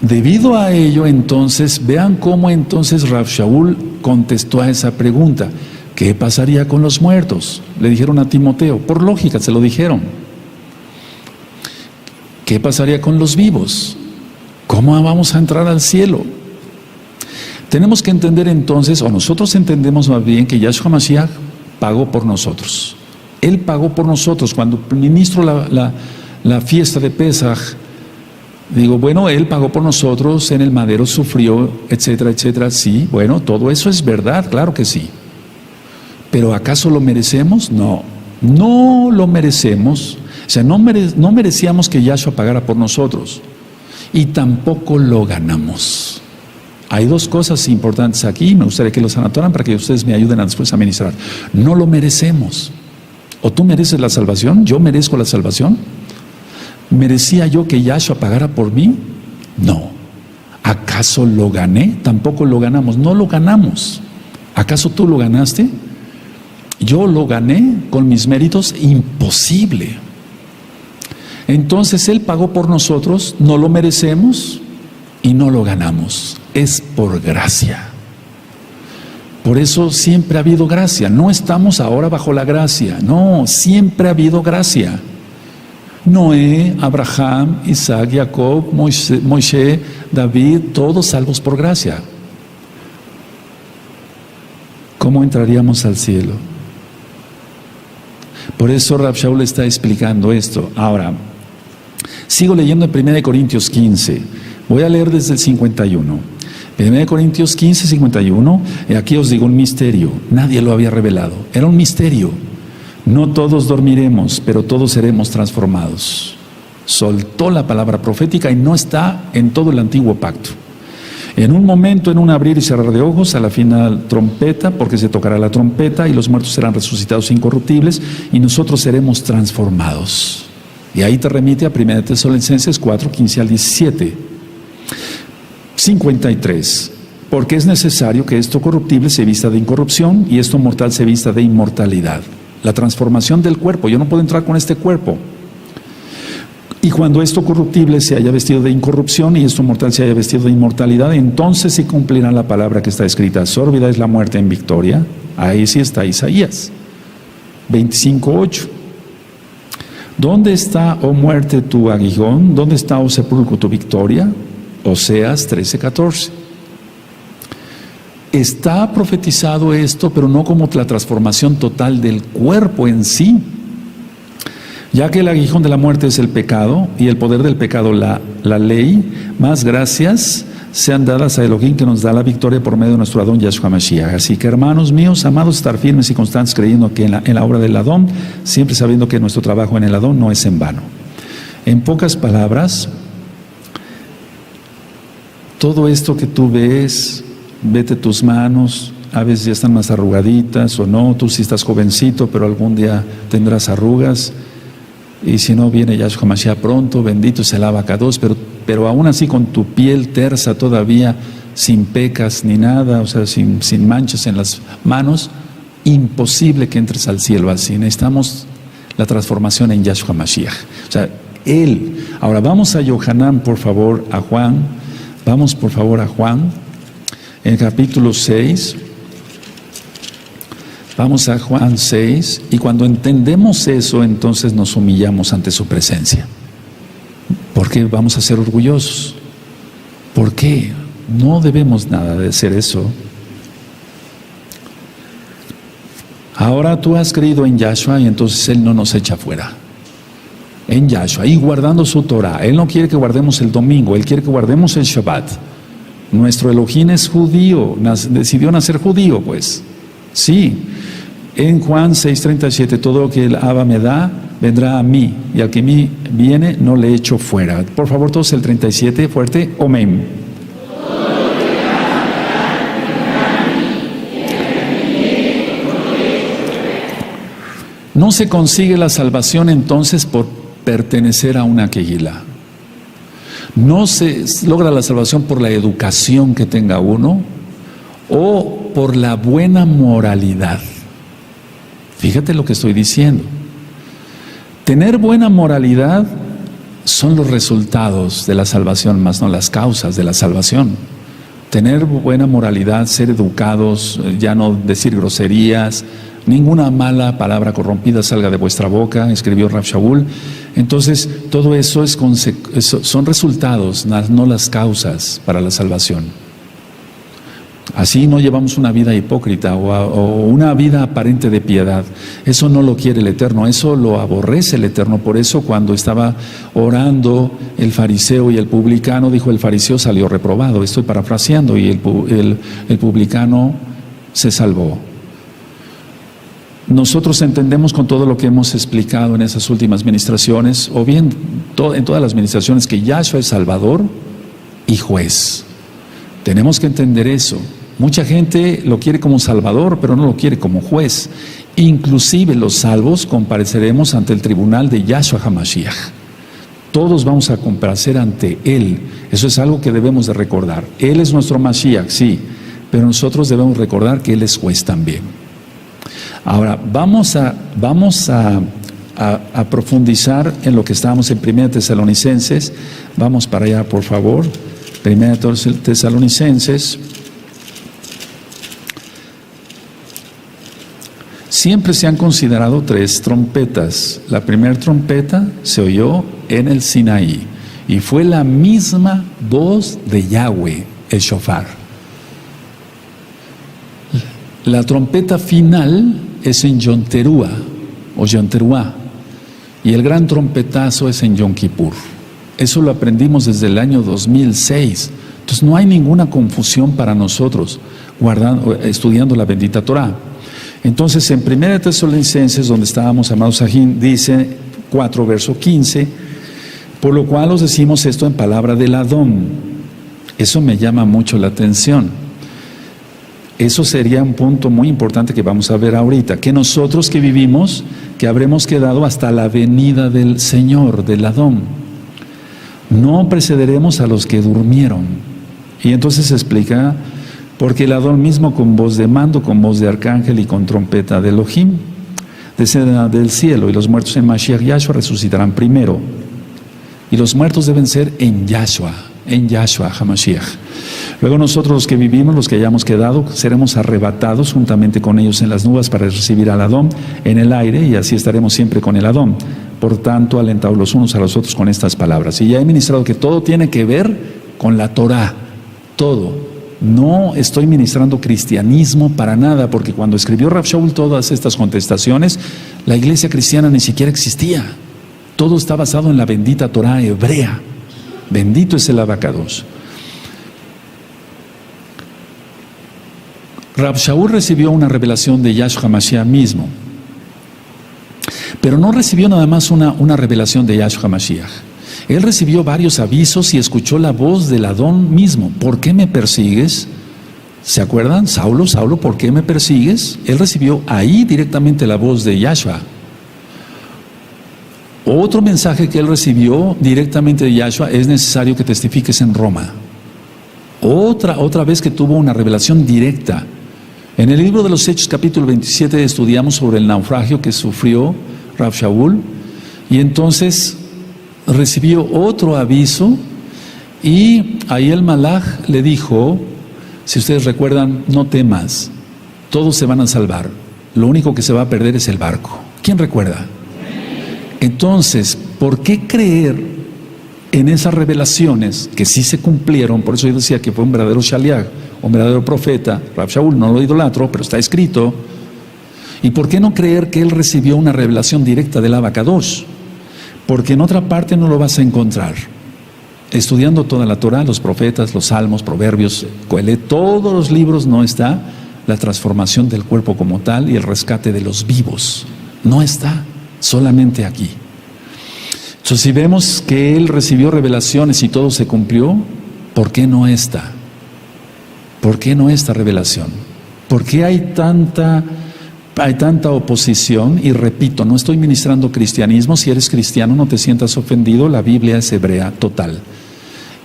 debido a ello, entonces, vean cómo entonces Rav Shaul contestó a esa pregunta. ¿Qué pasaría con los muertos? Le dijeron a Timoteo, por lógica se lo dijeron. ¿Qué pasaría con los vivos? ¿Cómo vamos a entrar al cielo? Tenemos que entender entonces, o nosotros entendemos más bien, que Yahshua Mashiach pagó por nosotros. Él pagó por nosotros. Cuando ministro la fiesta de Pesaj, digo, bueno, Él pagó por nosotros, en el madero sufrió, etcétera, etcétera. Sí, bueno, todo eso es verdad, claro que sí. ¿Pero acaso lo merecemos? No, no lo merecemos. O sea, no merecíamos que Yahshua pagara por nosotros. Y tampoco lo ganamos. Hay 2 cosas importantes aquí, me gustaría que los anotaran para que ustedes me ayuden a después a ministrar. No lo merecemos. ¿O tú mereces la salvación? ¿Yo merezco la salvación? ¿Merecía yo que Yahshua pagara por mí? No. ¿Acaso lo gané? Tampoco lo ganamos. No lo ganamos. ¿Acaso tú lo ganaste? Yo lo gané con mis méritos. Imposible. Entonces Él pagó por nosotros, no lo merecemos y no lo ganamos. Es por gracia. Por eso siempre ha habido gracia. No estamos ahora bajo la gracia. No, siempre ha habido gracia. Noé, Abraham, Isaac, Jacob, Moisés, David, todos salvos por gracia. ¿Cómo entraríamos al cielo? Por eso Rav Shaul está explicando esto. Ahora, sigo leyendo en 1 Corintios 15. Voy a leer desde el 51. 1 Corintios 15, 51, y aquí os digo un misterio, nadie lo había revelado, era un misterio. No todos dormiremos, pero todos seremos transformados. Soltó la palabra profética y no está en todo el antiguo pacto. En un momento, en un abrir y cerrar de ojos, a la final trompeta, porque se tocará la trompeta y los muertos serán resucitados incorruptibles y nosotros seremos transformados. Y ahí te remite a 1 Tesalonicenses 4, 15 al 17. 53. Porque es necesario que esto corruptible se vista de incorrupción y esto mortal se vista de inmortalidad. La transformación del cuerpo. Yo no puedo entrar con este cuerpo. Y cuando esto corruptible se haya vestido de incorrupción y esto mortal se haya vestido de inmortalidad, entonces sí cumplirá la palabra que está escrita: sórbida es la muerte en victoria. Ahí sí está Isaías 25:8. ¿Dónde está, oh muerte, tu aguijón? ¿Dónde está, oh sepulcro, tu victoria? Oseas 13:14. Está profetizado esto, pero no como la transformación total del cuerpo en sí. Ya que el aguijón de la muerte es el pecado y el poder del pecado la ley, más gracias sean dadas a Elohim que nos da la victoria por medio de nuestro Adón Yahshua Mashiach. Así que, hermanos míos, amados, estar firmes y constantes creyendo que en la obra del Adón, siempre sabiendo que nuestro trabajo en el Adón no es en vano. En pocas palabras, todo esto que tú ves, vete tus manos, a veces ya están más arrugaditas o no, tú sí estás jovencito, pero algún día tendrás arrugas. Y si no, viene Yahshua Mashiach pronto, bendito sea el Abacados, pero aún así con tu piel tersa todavía, sin pecas ni nada, o sea, sin manchas en las manos, imposible que entres al cielo así. Necesitamos la transformación en Yahshua Mashiach. O sea, Él. Ahora vamos a Yohanan, por favor, a Juan. Vamos, por favor, a Juan, en capítulo 6. Vamos a Juan 6, y cuando entendemos eso, entonces nos humillamos ante su presencia. ¿Por qué vamos a ser orgullosos? ¿Por qué? No debemos nada de hacer eso. Ahora tú has creído en Yahshua y entonces Él no nos echa fuera. En Yahshua, y guardando su Torah. Él no quiere que guardemos el domingo, Él quiere que guardemos el Shabbat. Nuestro Elohim es judío, decidió nacer judío, pues. Sí. En Juan 6:37, todo lo que el Abba me da, vendrá a mí, y al que a mí viene, no le echo fuera. Por favor, todos el 37, fuerte, amén. No se consigue la salvación entonces por pertenecer a una quejilá. No se logra la salvación por la educación que tenga uno o por la buena moralidad. Fíjate lo que estoy diciendo. Tener buena moralidad son los resultados de la salvación, más no las causas de la salvación. Tener buena moralidad, ser educados, ya no decir groserías, ninguna mala palabra corrompida salga de vuestra boca, escribió Rav Shaul. Entonces, todo eso son resultados, no las causas para la salvación. Así no llevamos una vida hipócrita o una vida aparente de piedad. Eso no lo quiere el Eterno, eso lo aborrece el Eterno. Por eso cuando estaba orando el fariseo y el publicano, dijo: el fariseo salió reprobado. Estoy parafraseando, y el publicano se salvó. Nosotros entendemos con todo lo que hemos explicado en esas últimas ministraciones, o bien en todas las ministraciones, que Yahshua es Salvador y juez. Tenemos que entender eso. Mucha gente lo quiere como Salvador, pero no lo quiere como juez. Inclusive los salvos compareceremos ante el tribunal de Yahshua HaMashiach. Todos vamos a comparecer ante Él. Eso es algo que debemos de recordar. Él es nuestro Mashiach, sí, pero nosotros debemos recordar que Él es juez también. Ahora, vamos a profundizar en lo que estábamos en 1 Tesalonicenses. Vamos para allá, por favor. 1 Tesalonicenses. Siempre se han considerado 3 trompetas. La primera trompeta se oyó en el Sinaí y fue la misma voz de Yahweh, el shofar. La trompeta final es en Yom Teruah o Yom Teruah, y el gran trompetazo es en Yom Kippur. Eso lo aprendimos desde el año 2006. Entonces no hay ninguna confusión para nosotros estudiando la bendita Torah. Entonces en 1 Tesalonicenses, donde estábamos, amados Sajín, dice 4, verso 15: por lo cual os decimos esto en palabra del Adón. Eso me llama mucho la atención. Eso sería un punto muy importante que vamos a ver ahorita, que nosotros que vivimos, que habremos quedado hasta la venida del Señor, del Adón. No precederemos a los que durmieron. Y entonces se explica, porque el Adón mismo con voz de mando, con voz de arcángel y con trompeta de Elohim, descenderá del cielo, y los muertos en Mashiach Yahshua resucitarán primero. Y los muertos deben ser en Yahshua HaMashiach. Luego nosotros los que vivimos, los que hayamos quedado, seremos arrebatados juntamente con ellos en las nubes para recibir al Adón en el aire, y así estaremos siempre con el Adón. Por tanto, alentados los unos a los otros con estas palabras. Y ya he ministrado que todo tiene que ver con la Torah, todo. No estoy ministrando cristianismo para nada, porque cuando escribió Rav Shaul todas estas contestaciones, la iglesia cristiana ni siquiera existía. Todo está basado en la bendita Torah hebrea. Bendito es el abacados. Rav Shaul recibió una revelación de Yahshua HaMashiach mismo, pero no recibió nada más una revelación de Yahshua HaMashiach. Él recibió varios avisos y escuchó la voz del Adón mismo. ¿Por qué me persigues? ¿Se acuerdan? Saulo, Saulo, ¿por qué me persigues? Él recibió ahí directamente la voz de Yahshua. Otro mensaje que él recibió directamente de Yahshua: es necesario que testifiques en Roma. Otra vez que tuvo una revelación directa. En el libro de los Hechos, capítulo 27, estudiamos sobre el naufragio que sufrió Rav Shaul, y entonces recibió otro aviso, y ahí el Malaj le dijo, si ustedes recuerdan, no temas, todos se van a salvar, lo único que se va a perder es el barco. ¿Quién recuerda? Entonces, ¿por qué creer en esas revelaciones que sí se cumplieron? Por eso yo decía que fue un verdadero shaliach, un verdadero profeta. Rav Shaul no lo idolatro, pero está escrito. ¿Y por qué no creer que él recibió una revelación directa del Abacadosh? Porque en otra parte no lo vas a encontrar. Estudiando toda la Torah, los profetas, los salmos, proverbios, Coelet, todos los libros, no está la transformación del cuerpo como tal y el rescate de los vivos. No está, solamente aquí. Entonces, si vemos que él recibió revelaciones y todo se cumplió, ¿por qué no esta? ¿Por qué no esta revelación? ¿Por qué hay tanta oposición? Y repito, no estoy ministrando cristianismo. Si eres cristiano, no te sientas ofendido. La Biblia es hebrea total.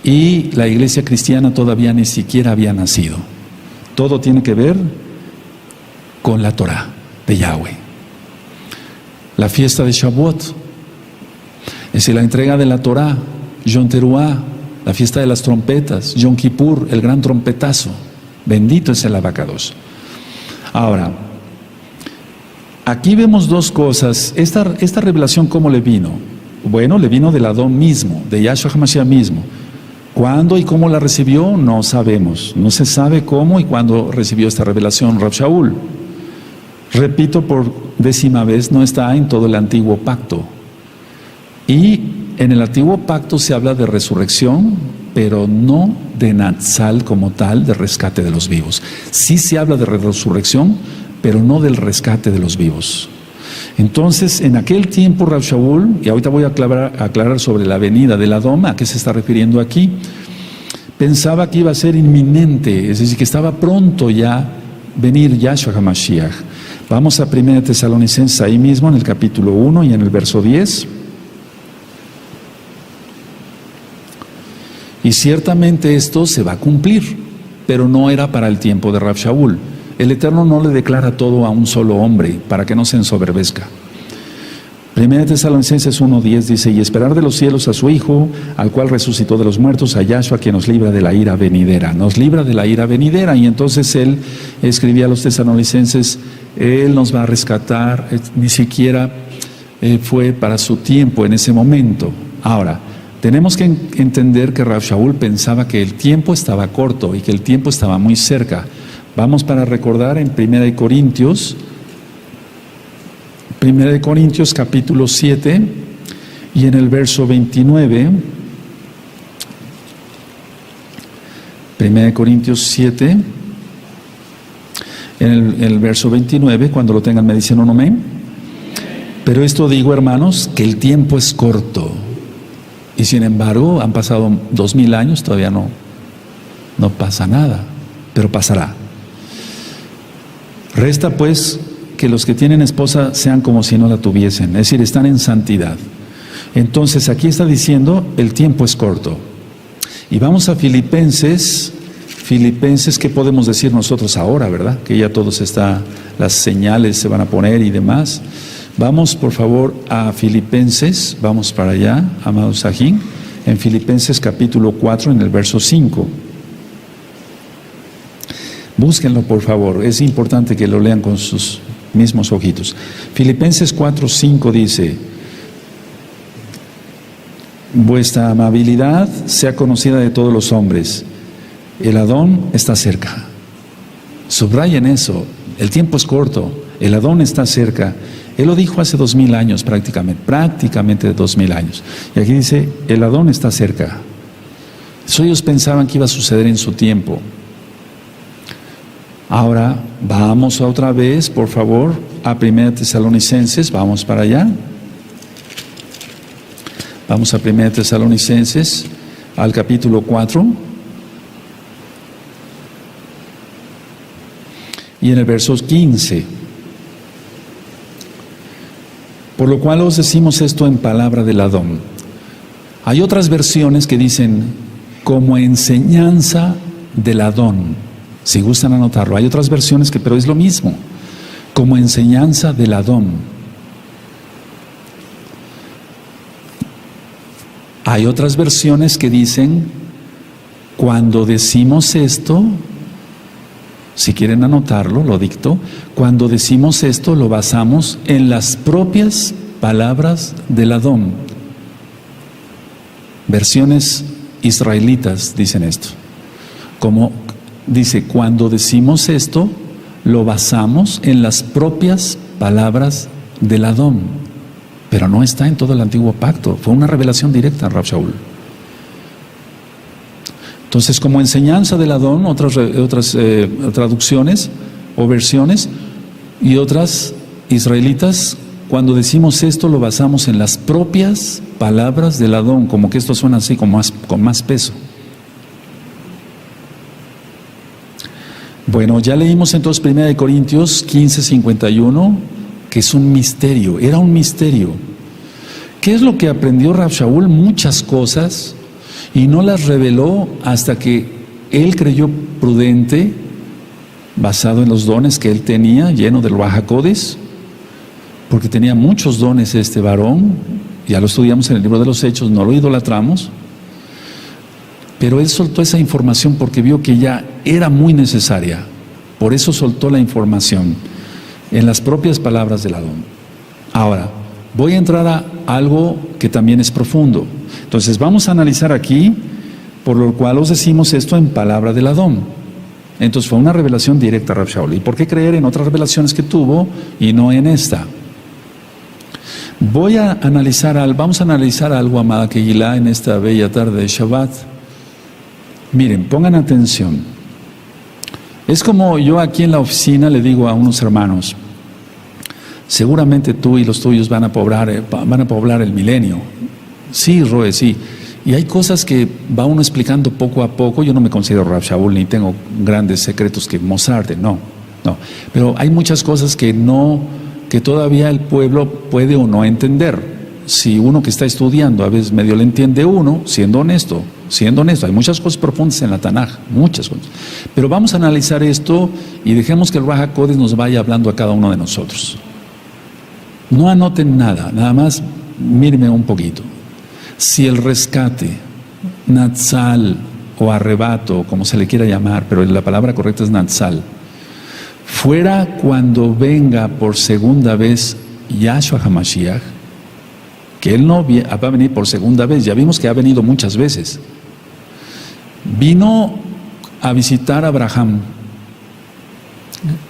Y la iglesia cristiana todavía ni siquiera había nacido. Todo tiene que ver con la Torah de Yahweh. La fiesta de Shavuot, es decir, la entrega de la Torah, Yom Teruah, la fiesta de las trompetas, Yom Kippur, el gran trompetazo. Bendito es el Abacados. Ahora, aquí vemos dos cosas. Esta revelación, ¿cómo le vino? Bueno, le vino del Adón mismo, de Yahshua HaMashiach mismo. ¿Cuándo y cómo la recibió? No sabemos. No se sabe cómo y cuándo recibió esta revelación Rav Shaul. Repito por 10ª vez, no está en todo el antiguo pacto. Y en el antiguo pacto se habla de resurrección, pero no de Natsal como tal, de rescate de los vivos. Sí se habla de resurrección, pero no del rescate de los vivos. Entonces, en aquel tiempo Rav Shaul, y ahorita voy a aclarar sobre la venida del Adón, ¿a qué se está refiriendo aquí? Pensaba que iba a ser inminente, es decir, que estaba pronto ya venir Yahshua HaMashiach. Vamos a 1 Tesalonicenses, ahí mismo en el capítulo 1 y en el verso 10. Y ciertamente esto se va a cumplir, pero no era para el tiempo de Rav Shaul. El Eterno no le declara todo a un solo hombre para que no se ensoberbezca. 1 Tesalonicenses 1:10 dice: y esperar de los cielos a su Hijo, al cual resucitó de los muertos, a Yahshua, quien nos libra de la ira venidera. Nos libra de la ira venidera. Y entonces él escribía a los tesalonicenses: él nos va a rescatar. Ni siquiera fue para su tiempo en ese momento. Ahora, tenemos que entender que Rav Shaul pensaba que el tiempo estaba corto y que el tiempo estaba muy cerca. Vamos para recordar en 1 Corintios capítulo 7 y en el verso 29. 1 Corintios 7, en el verso 29, cuando lo tengan me dicen un amén. Pero esto digo, hermanos, que el tiempo es corto. Y sin embargo, han pasado 2000 años, todavía no No pasa nada, pero pasará. Resta pues que los que tienen esposa sean como si no la tuviesen, es decir, están en santidad. Entonces aquí está diciendo, el tiempo es corto. Y vamos a Filipenses, ¿qué podemos decir nosotros ahora, verdad? Que ya todos las señales se van a poner y demás. Vamos por favor a Filipenses, vamos para allá, amado Sajín, en Filipenses capítulo 4, en el verso 5. Búsquenlo por favor, es importante que lo lean con sus mismos ojitos. Filipenses 4, 5 dice: vuestra amabilidad sea conocida de todos los hombres, el Adón está cerca. Subrayen eso, el tiempo es corto, el Adón está cerca. Él lo dijo hace 2000 años prácticamente 2000 años. Y aquí dice, el Adón está cerca. Eso ellos pensaban que iba a suceder en su tiempo. Ahora vamos otra vez, por favor, a 1 Tesalonicenses, vamos para allá. Vamos a 1 Tesalonicenses, al capítulo 4. Y en el verso 15. Por lo cual os decimos esto en palabra del Adón. Hay otras versiones que dicen, como enseñanza del Adón. Si gustan anotarlo, hay otras versiones pero es lo mismo, como enseñanza del Adón. Hay otras versiones que dicen, cuando decimos esto, si quieren anotarlo, lo dicto, cuando decimos esto lo basamos en las propias palabras del Adón. Versiones israelitas dicen esto, como dice, cuando decimos esto, lo basamos en las propias palabras del Adón. Pero no está en todo el antiguo pacto, fue una revelación directa a Rav Shaul. Entonces, como enseñanza del Adón, otras traducciones o versiones, y otras israelitas, cuando decimos esto, lo basamos en las propias palabras del Adón, como que esto suena así, con más peso. Bueno, ya leímos entonces 1 Corintios 15:51, que es un misterio, era un misterio. ¿Qué es lo que aprendió Rav Shaul? Muchas cosas, y no las reveló hasta que él creyó prudente, basado en los dones que él tenía, lleno del Ruach HaKodesh, porque tenía muchos dones este varón, ya lo estudiamos en el libro de los Hechos, no lo idolatramos. Pero él soltó esa información porque vio que ya era muy necesaria. Por eso soltó la información en las propias palabras del Adón. Ahora, voy a entrar a algo que también es profundo. Entonces, vamos a analizar aquí, por lo cual os decimos esto en palabra del Adón. Entonces, fue una revelación directa a Rav Shaul. ¿Y por qué creer en otras revelaciones que tuvo y no en esta? Vamos a analizar algo, amada Kehilá, en esta bella tarde de Shabbat. Miren, pongan atención. Es como yo aquí en la oficina le digo a unos hermanos, seguramente tú y los tuyos van a poblar el milenio. Sí, Roe, sí. Y hay cosas que va uno explicando poco a poco. Yo no me considero Rav Shaul ni tengo grandes secretos que Mozart, no. Pero hay muchas cosas que todavía el pueblo puede o no entender. Si uno que está estudiando a veces medio le entiende uno, siendo honesto, hay muchas cosas profundas en la Tanaj, muchas cosas. Pero vamos a analizar esto y dejemos que el Ruach HaKodesh nos vaya hablando a cada uno de nosotros. No anoten nada más mírenme un poquito. Si el rescate, Natsal o arrebato, como se le quiera llamar, pero la palabra correcta es Natsal, fuera cuando venga por segunda vez Yahshua HaMashiach, que Él no va a venir por segunda vez, ya vimos que ha venido muchas veces. Vino a visitar a Abraham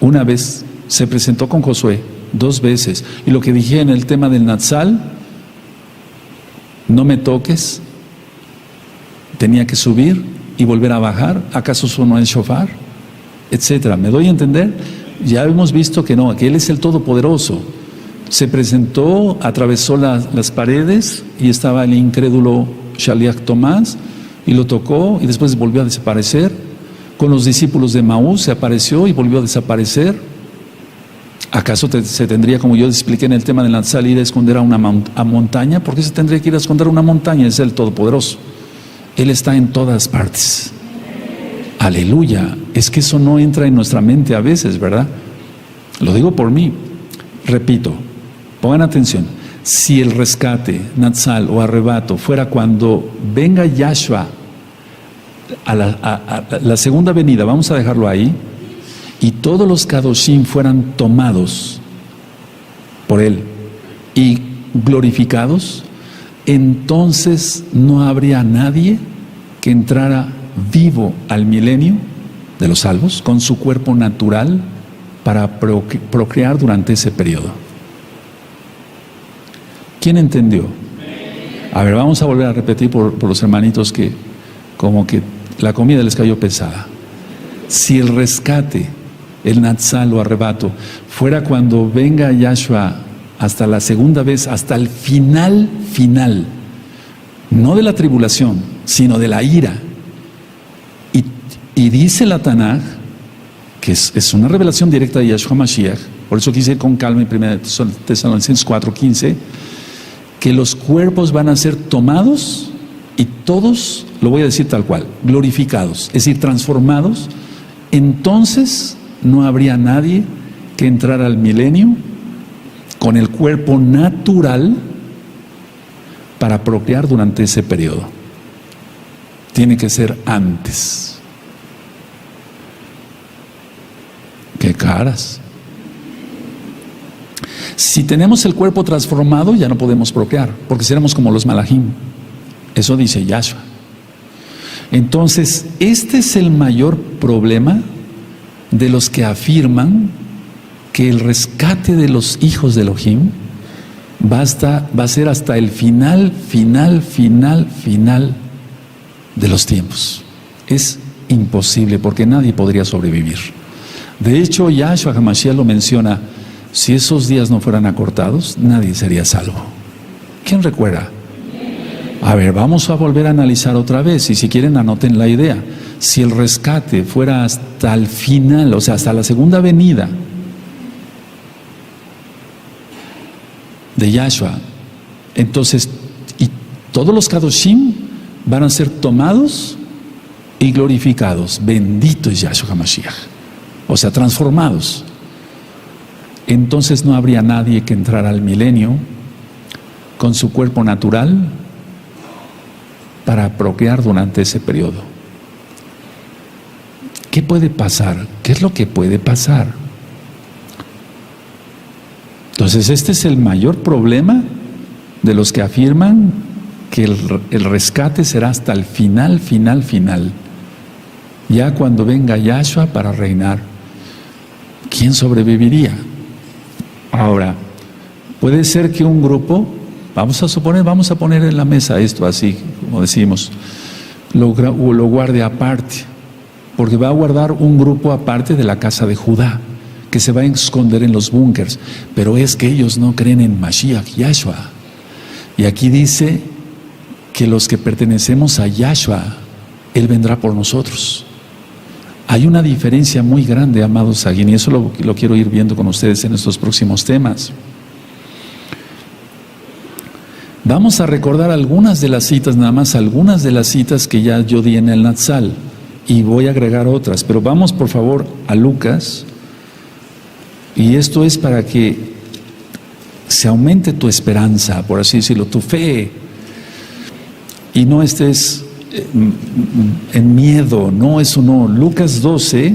una vez, se presentó con Josué 2 veces, y lo que dije en el tema del Natsal, no me toques, tenía que subir y volver a bajar, ¿acaso sonó el shofar? Etcétera. ¿Me doy a entender? Ya hemos visto que no, que Él es el Todopoderoso. Se presentó, atravesó las paredes y estaba el incrédulo Shaliach Tomás y lo tocó y después volvió a desaparecer. Con los discípulos de Maús se apareció y volvió a desaparecer. ¿Acaso se tendría, como yo expliqué en el tema de Natsal, ir a esconder a una montaña? ¿Por qué se tendría que ir a esconder a una montaña? Es el Todopoderoso. Él está en todas partes. Aleluya. Es que eso no entra en nuestra mente a veces, ¿verdad? Lo digo por mí. Repito, pongan atención. Si el rescate, Natsal o arrebato fuera cuando venga Yahshua a la segunda venida, vamos a dejarlo ahí, y todos los Kadoshim fueran tomados por Él y glorificados, entonces no habría nadie que entrara vivo al milenio de los salvos con su cuerpo natural para procrear durante ese periodo. ¿Quién entendió? A ver, vamos a volver a repetir por los hermanitos que como que la comida les cayó pesada. Si el rescate, el Natsal o arrebato, fuera cuando venga Yahshua hasta la segunda vez, hasta el final, no de la tribulación, sino de la ira. Y dice la Tanaj, que es una revelación directa de Yahshua Mashiach, por eso quise ir con calma en 1 Tesalonicenses 4:15, que los cuerpos van a ser tomados y todos, lo voy a decir tal cual, glorificados, es decir, transformados. Entonces no habría nadie que entrara al milenio con el cuerpo natural para procrear durante ese periodo. Tiene que ser antes. ¡Qué caras! Si tenemos el cuerpo transformado, ya no podemos procrear, porque seremos como los malajim. Eso dice Yahshua. Entonces, este es el mayor problema de los que afirman que el rescate de los hijos de Elohim va a ser hasta el final de los tiempos. Es imposible, porque nadie podría sobrevivir. De hecho, Yahshua HaMashiach lo menciona: si esos días no fueran acortados, nadie sería salvo. ¿Quién recuerda? A ver, vamos a volver a analizar otra vez, y si quieren anoten la idea. Si el rescate fuera hasta el final, o sea, hasta la segunda venida de Yahshua, entonces, y todos los Kadoshim van a ser tomados y glorificados. Bendito es Yahshua HaMashiach. O sea, transformados. Entonces no habría nadie que entrara al milenio con su cuerpo natural para procrear durante ese periodo. ¿Qué puede pasar? ¿Qué es lo que puede pasar? Entonces este es el mayor problema de los que afirman que el rescate será hasta el final, ya cuando venga Yahshua para reinar. ¿Quién sobreviviría? Ahora, puede ser que un grupo, vamos a poner en la mesa esto así, como decimos, lo guarde aparte, porque va a guardar un grupo aparte de la casa de Judá, que se va a esconder en los búnkers, pero es que ellos no creen en Mashiach, Yahshua. Y aquí dice que los que pertenecemos a Yahshua, Él vendrá por nosotros. Hay una diferencia muy grande, amados Saguín, y eso lo quiero ir viendo con ustedes en estos próximos temas. Vamos a recordar algunas de las citas, nada más algunas de las citas que ya yo di en el Natsal, y voy a agregar otras, pero vamos por favor a Lucas, y esto es para que se aumente tu esperanza, por así decirlo, tu fe, y no estés en miedo. No, eso no. Lucas 12,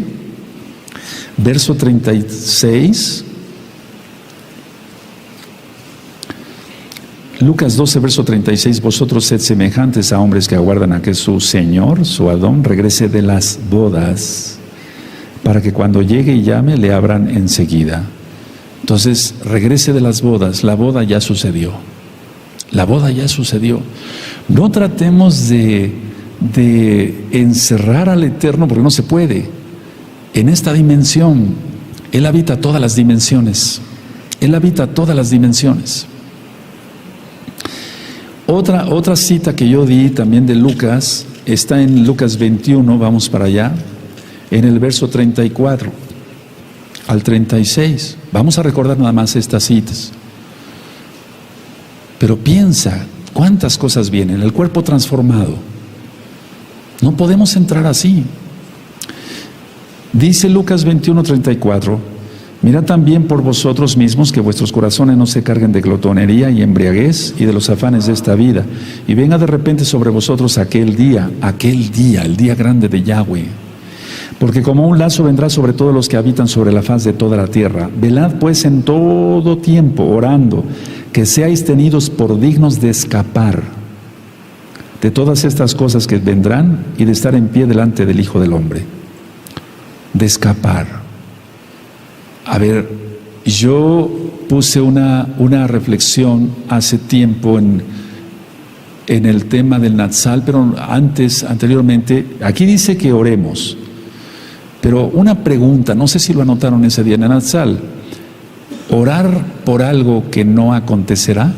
verso 36. Lucas 12, verso 36. Vosotros sed semejantes a hombres que aguardan a que su Señor, su Adón, regrese de las bodas, para que cuando llegue y llame, le abran enseguida. Entonces, regrese de las bodas. La boda ya sucedió. La boda ya sucedió. No tratemos de encerrar al Eterno, porque no se puede. En esta dimensión, Él habita todas las dimensiones. Él habita todas las dimensiones. Otra cita que yo di también de Lucas, está en Lucas 21, vamos para allá. en el verso 34 al 36. Vamos a recordar nada más estas citas. Pero piensa, ¿cuántas cosas vienen? El cuerpo transformado. No podemos entrar así. Dice Lucas 21:34, mirad también por vosotros mismos que vuestros corazones no se carguen de glotonería y embriaguez y de los afanes de esta vida, y venga de repente sobre vosotros aquel día, el día grande de Yahweh. Porque como un lazo vendrá sobre todos los que habitan sobre la faz de toda la tierra. Velad pues en todo tiempo, orando, que seáis tenidos por dignos de escapar de todas estas cosas que vendrán y de estar en pie delante del Hijo del Hombre. De escapar. A ver, yo puse una reflexión hace tiempo en el tema del Natsal, pero anteriormente, aquí dice que oremos. Pero una pregunta, no sé si lo anotaron ese día en el Natsal, ¿orar por algo que no acontecerá?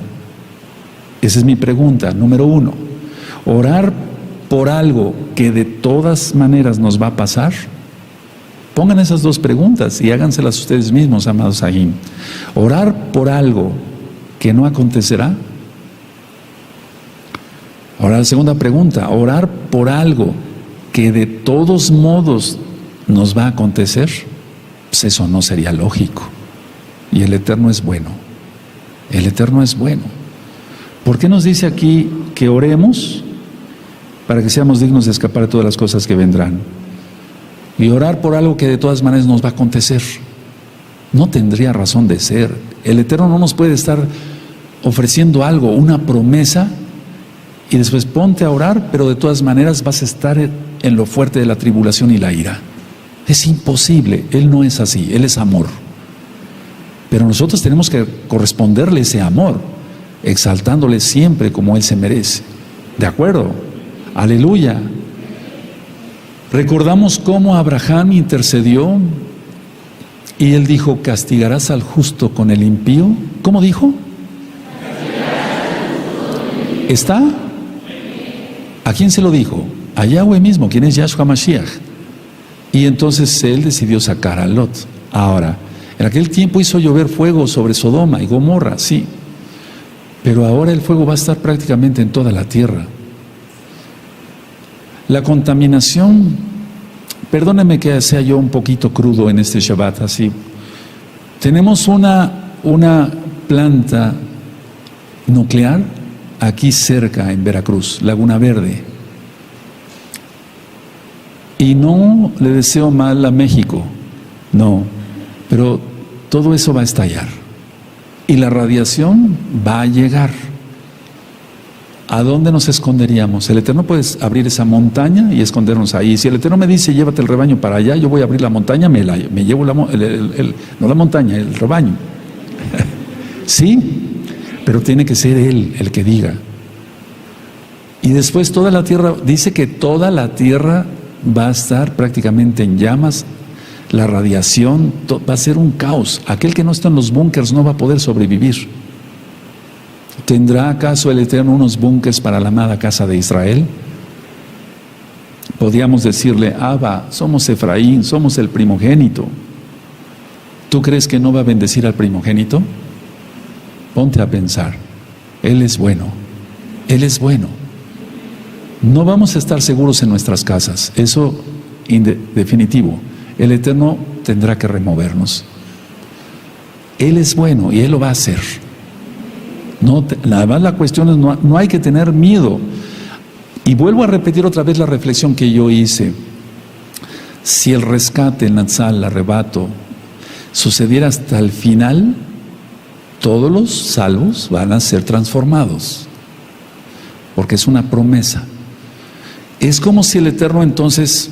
Esa es mi pregunta, número 1. ¿Orar por algo que de todas maneras nos va a pasar? Pongan esas dos preguntas y háganselas ustedes mismos, amados ahí. ¿Orar por algo que no acontecerá? Ahora la segunda pregunta, ¿orar por algo que de todos modos nos va a acontecer? Pues eso no sería lógico. Y el Eterno es bueno. El Eterno es bueno. ¿Por qué nos dice aquí que oremos? Para que seamos dignos de escapar de todas las cosas que vendrán. Y orar por algo que de todas maneras nos va a acontecer. No tendría razón de ser. El Eterno no nos puede estar ofreciendo algo, una promesa, y después ponte a orar, pero de todas maneras vas a estar en lo fuerte de la tribulación y la ira. Es imposible. Él no es así. Él es amor. Pero nosotros tenemos que corresponderle ese amor, exaltándole siempre como Él se merece. ¿De acuerdo? Aleluya. Recordamos cómo Abraham intercedió y él dijo, ¿castigarás al justo con el impío? ¿Cómo dijo? ¿Está? ¿A quién se lo dijo? A Yahweh mismo, quien es Yahshua Mashiach. Y entonces él decidió sacar a Lot. Ahora, en aquel tiempo hizo llover fuego sobre Sodoma y Gomorra, sí. Pero ahora el fuego va a estar prácticamente en toda la tierra. La contaminación, perdóneme que sea yo un poquito crudo en este Shabbat, así. Tenemos una planta nuclear aquí cerca en Veracruz, Laguna Verde. Y no le deseo mal a México, no, pero todo eso va a estallar. Y la radiación va a llegar. ¿A dónde nos esconderíamos? El Eterno puede abrir esa montaña y escondernos ahí. Si el Eterno me dice, llévate el rebaño para allá, yo voy a abrir la montaña, me llevo no la montaña, el rebaño. Sí, pero tiene que ser Él el que diga. Y después toda la tierra, dice que toda la tierra va a estar prácticamente en llamas. La radiación va a ser un caos. Aquel que no está en los búnkers no va a poder sobrevivir. ¿Tendrá acaso el Eterno unos búnkers para la amada casa de Israel? Podríamos decirle, Abba, somos Efraín, somos el primogénito. ¿Tú crees que no va a bendecir al primogénito? Ponte a pensar. Él es bueno. Él es bueno. No vamos a estar seguros en nuestras casas. Eso definitivo. El Eterno tendrá que removernos. Él es bueno y Él lo va a hacer. Nada más la cuestión es, no hay que tener miedo. Y vuelvo a repetir otra vez la reflexión que yo hice. Si el rescate, el Natsal, el arrebato, sucediera hasta el final, todos los salvos van a ser transformados. Porque es una promesa. Es como si el Eterno entonces,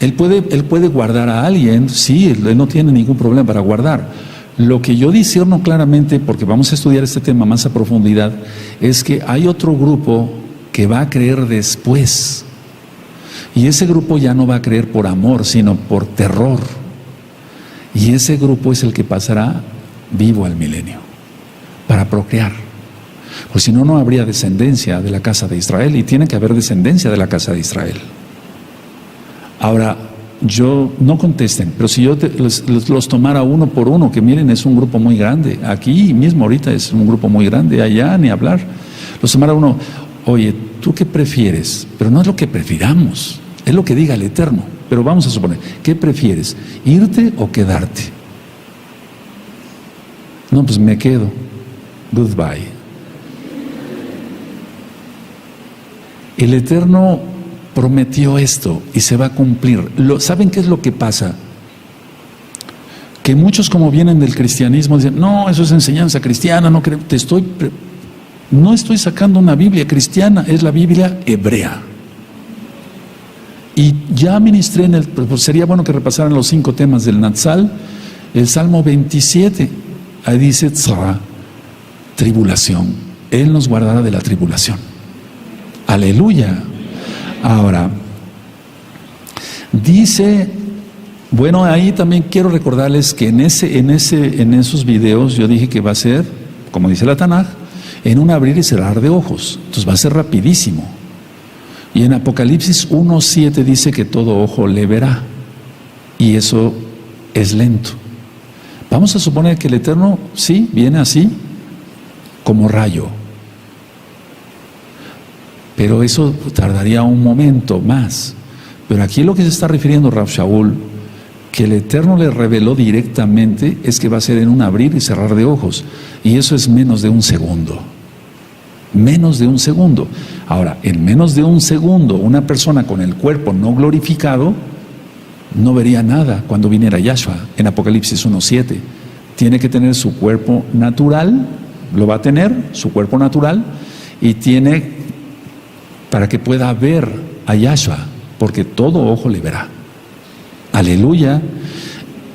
Él puede guardar a alguien, sí, Él no tiene ningún problema para guardar. Lo que yo discierno claramente, porque vamos a estudiar este tema más a profundidad, es que hay otro grupo que va a creer después. Y ese grupo ya no va a creer por amor, sino por terror. Y ese grupo es el que pasará vivo al milenio, para procrear. Pues si no, no habría descendencia de la casa de Israel, y tiene que haber descendencia de la casa de Israel. Ahora, no contesten, pero si yo los tomara uno por uno, que miren, es un grupo muy grande, aquí mismo ahorita es un grupo muy grande, allá ni hablar, los tomara uno, oye, ¿tú qué prefieres? Pero no es lo que prefiramos, es lo que diga el Eterno, pero vamos a suponer, ¿qué prefieres? ¿Irte o quedarte? No, pues me quedo, goodbye. El Eterno prometió esto y se va a cumplir. ¿Saben qué es lo que pasa? Que muchos, como vienen del cristianismo, dicen, no, eso es enseñanza cristiana, no creo, no estoy sacando una Biblia cristiana, es la Biblia hebrea. Y ya ministré pues sería bueno que repasaran los 5 temas del Natsal, el Salmo 27, ahí dice, tzara, tribulación, Él nos guardará de la tribulación. Aleluya. Ahora, dice, bueno, ahí también quiero recordarles que en esos videos yo dije que va a ser, como dice la Tanaj, en un abrir y cerrar de ojos. Entonces va a ser rapidísimo. Y en Apocalipsis 1:7 dice que todo ojo le verá. Y eso es lento. Vamos a suponer que el Eterno, sí, viene así, como rayo. Pero eso tardaría un momento más. Pero aquí lo que se está refiriendo Rav Shaul, que el Eterno le reveló directamente, es que va a ser en un abrir y cerrar de ojos. Y eso es menos de un segundo. Menos de un segundo. Ahora, en menos de un segundo, una persona con el cuerpo no glorificado no vería nada cuando viniera Yahshua. En Apocalipsis 1:7. Tiene que tener su cuerpo natural, lo va a tener, su cuerpo natural, y tiene para que pueda ver a Yahshua, porque todo ojo le verá. Aleluya.